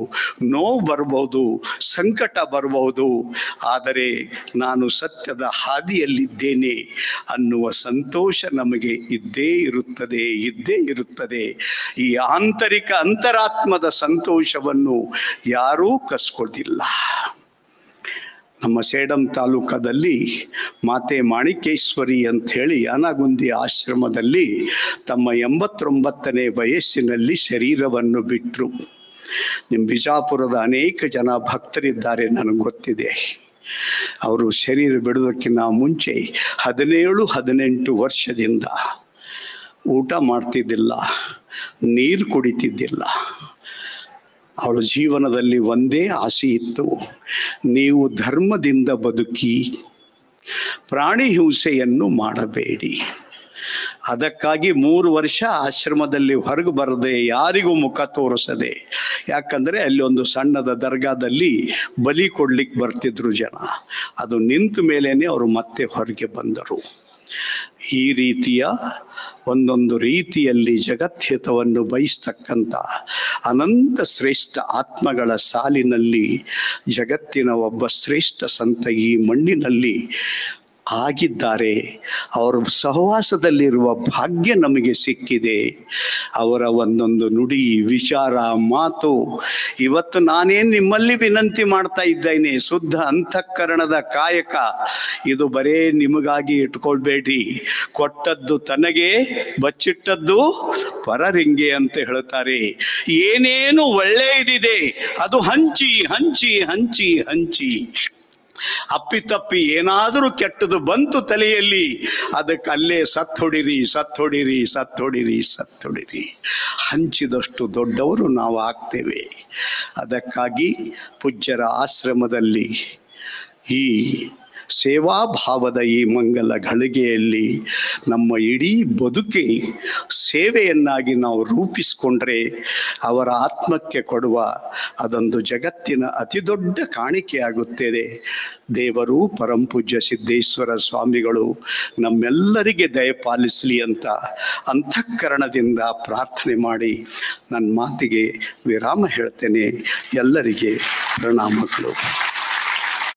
ನೋವು ಬರಬಹುದು, ಸಂಕಟ ಬರಬಹುದು. ಆದರೆ ನಾನು ಸತ್ಯದ ಹಾದಿಯಲ್ಲಿದ್ದೇನೆ ಅನ್ನುವ ಸಂತೋಷ ನಮಗೆ ಇದ್ದೇ ಇರುತ್ತದೆ. ಈ ಆಂತರಿಕ ಅಂತರಾತ್ಮದ ಸಂತೋಷವನ್ನು ಯಾರೂ ಕಸ್ಕೊಳ್ಳಿಲ್ಲ. ನಮ್ಮ ಸೇಡಂ ತಾಲೂಕದಲ್ಲಿ ಮಾತೆ ಮಾಣಿಕೇಶ್ವರಿ ಅಂತ ಹೇಳಿ ಯಾನಗುಂದಿ ಆಶ್ರಮದಲ್ಲಿ ತಮ್ಮ 89ನೇ ವಯಸ್ಸಿನಲ್ಲಿ ಶರೀರವನ್ನು ಬಿಟ್ಟರು. ನಿಮ್ಮ ಬಿಜಾಪುರದ ಅನೇಕ ಜನ ಭಕ್ತರಿದ್ದಾರೆ, ನನಗೆ ಗೊತ್ತಿದೆ. ಅವರು ಶರೀರ ಬಿಡೋದಕ್ಕಿಂತ ಮುಂಚೆ 17-18 ವರ್ಷದಿಂದ ಊಟ ಮಾಡ್ತಿದ್ದಿಲ್ಲ, ನೀರು ಕುಡಿತಿದ್ದಿಲ್ಲ. ಅವಳ ಜೀವನದಲ್ಲಿ ಒಂದೇ ಆಸೆ ಇತ್ತು, ನೀವು ಧರ್ಮದಿಂದ ಬದುಕಿ, ಪ್ರಾಣಿ ಹಿಂಸೆಯನ್ನು ಮಾಡಬೇಡಿ. ಅದಕ್ಕಾಗಿ 3 ವರ್ಷ ಆಶ್ರಮದಲ್ಲಿ ಹೊರಗೆ ಬರದೆ, ಯಾರಿಗೂ ಮುಖ ತೋರಿಸದೆ, ಯಾಕಂದರೆ ಅಲ್ಲಿ ಒಂದು ಸಣ್ಣದ ದರ್ಗಾದಲ್ಲಿ ಬಲಿ ಕೊಡ್ಲಿಕ್ಕೆ ಬರ್ತಿದ್ರು ಜನ. ಅದು ನಿಂತ ಮೇಲೇನೆ ಅವರು ಮತ್ತೆ ಹೊರಗೆ ಬಂದರು. ಈ ರೀತಿಯ ಒಂದೊಂದು ರೀತಿಯಲ್ಲಿ ಜಗದ್ಹಿತವನ್ನು ಬಯಸ್ತಕ್ಕಂಥ ಅನಂತ ಶ್ರೇಷ್ಠ ಆತ್ಮಗಳ ಸಾಲಿನಲ್ಲಿ ಜಗತ್ತಿನ ಒಬ್ಬ ಶ್ರೇಷ್ಠ ಸಂತ ಈ ಮಣ್ಣಿನಲ್ಲಿ ಆಗಿದ್ದಾರೆ. ಅವರ ಸಹವಾಸದಲ್ಲಿರುವ ಭಾಗ್ಯ ನಮಗೆ ಸಿಕ್ಕಿದೆ. ಅವರ ಒಂದೊಂದು ನುಡಿ, ವಿಚಾರ, ಮಾತು. ಇವತ್ತು ನಾನೇನು ನಿಮ್ಮಲ್ಲಿ ವಿನಂತಿ ಮಾಡ್ತಾ ಇದ್ದೇನೆ, ಶುದ್ಧ ಅಂತಃಕರಣದ ಕಾಯಕ ಇದು ಬರೇ ನಿಮಗಾಗಿ ಇಟ್ಕೊಳ್ಬೇಡ್ರಿ. ಕೊಟ್ಟದ್ದು ತನಗೆ, ಬಚ್ಚಿಟ್ಟದ್ದು ಪರರಿಂಗೆ ಅಂತ ಹೇಳ್ತಾರೆ. ಏನೇನು ಒಳ್ಳೆಯದಿದೆ ಅದು ಹಂಚಿ ಹಂಚಿ ಹಂಚಿ ಹಂಚಿ. ಅಪ್ಪಿತಪ್ಪಿ ಏನಾದರೂ ಕೆಟ್ಟದು ಬಂತು ತಲೆಯಲ್ಲಿ, ಅದಕ್ಕೆ ಅಲ್ಲೇ ಸತ್ತೊಡಿರಿ ಸತ್ತೊಡಿರಿ ಸತ್ತೊಡಿರಿ ಸತ್ತೊಡಿರಿ. ಹಂಚಿದಷ್ಟು ದೊಡ್ಡವರು ನಾವು ಆಗ್ತೇವೆ. ಅದಕ್ಕಾಗಿ ಪೂಜ್ಯರ ಆಶ್ರಮದಲ್ಲಿ ಈ ಸೇವಾಭಾವದ ಈ ಮಂಗಲ ಘಳಿಗೆಯಲ್ಲಿ ನಮ್ಮ ಇಡೀ ಬದುಕಿ ಸೇವೆಯನ್ನಾಗಿ ನಾವು ರೂಪಿಸಿಕೊಂಡ್ರೆ ಅವರ ಆತ್ಮಕ್ಕೆ ಕೊಡುವ ಅದೊಂದು ಜಗತ್ತಿನ ಅತಿ ದೊಡ್ಡ ಕಾಣಿಕೆಯಾಗುತ್ತದೆ. ದೇವರು ಪರಮಪೂಜ್ಯ ಸಿದ್ದೇಶ್ವರ ಸ್ವಾಮಿಗಳು ನಮ್ಮೆಲ್ಲರಿಗೆ ದಯಪಾಲಿಸಲಿ ಅಂತ ಅಂತಃಕರಣದಿಂದ ಪ್ರಾರ್ಥನೆ ಮಾಡಿ ನನ್ನ ಮಾತಿಗೆ ವಿರಾಮ ಹೇಳ್ತೇನೆ. ಎಲ್ಲರಿಗೆ ಪ್ರಣಾಮಗಳು.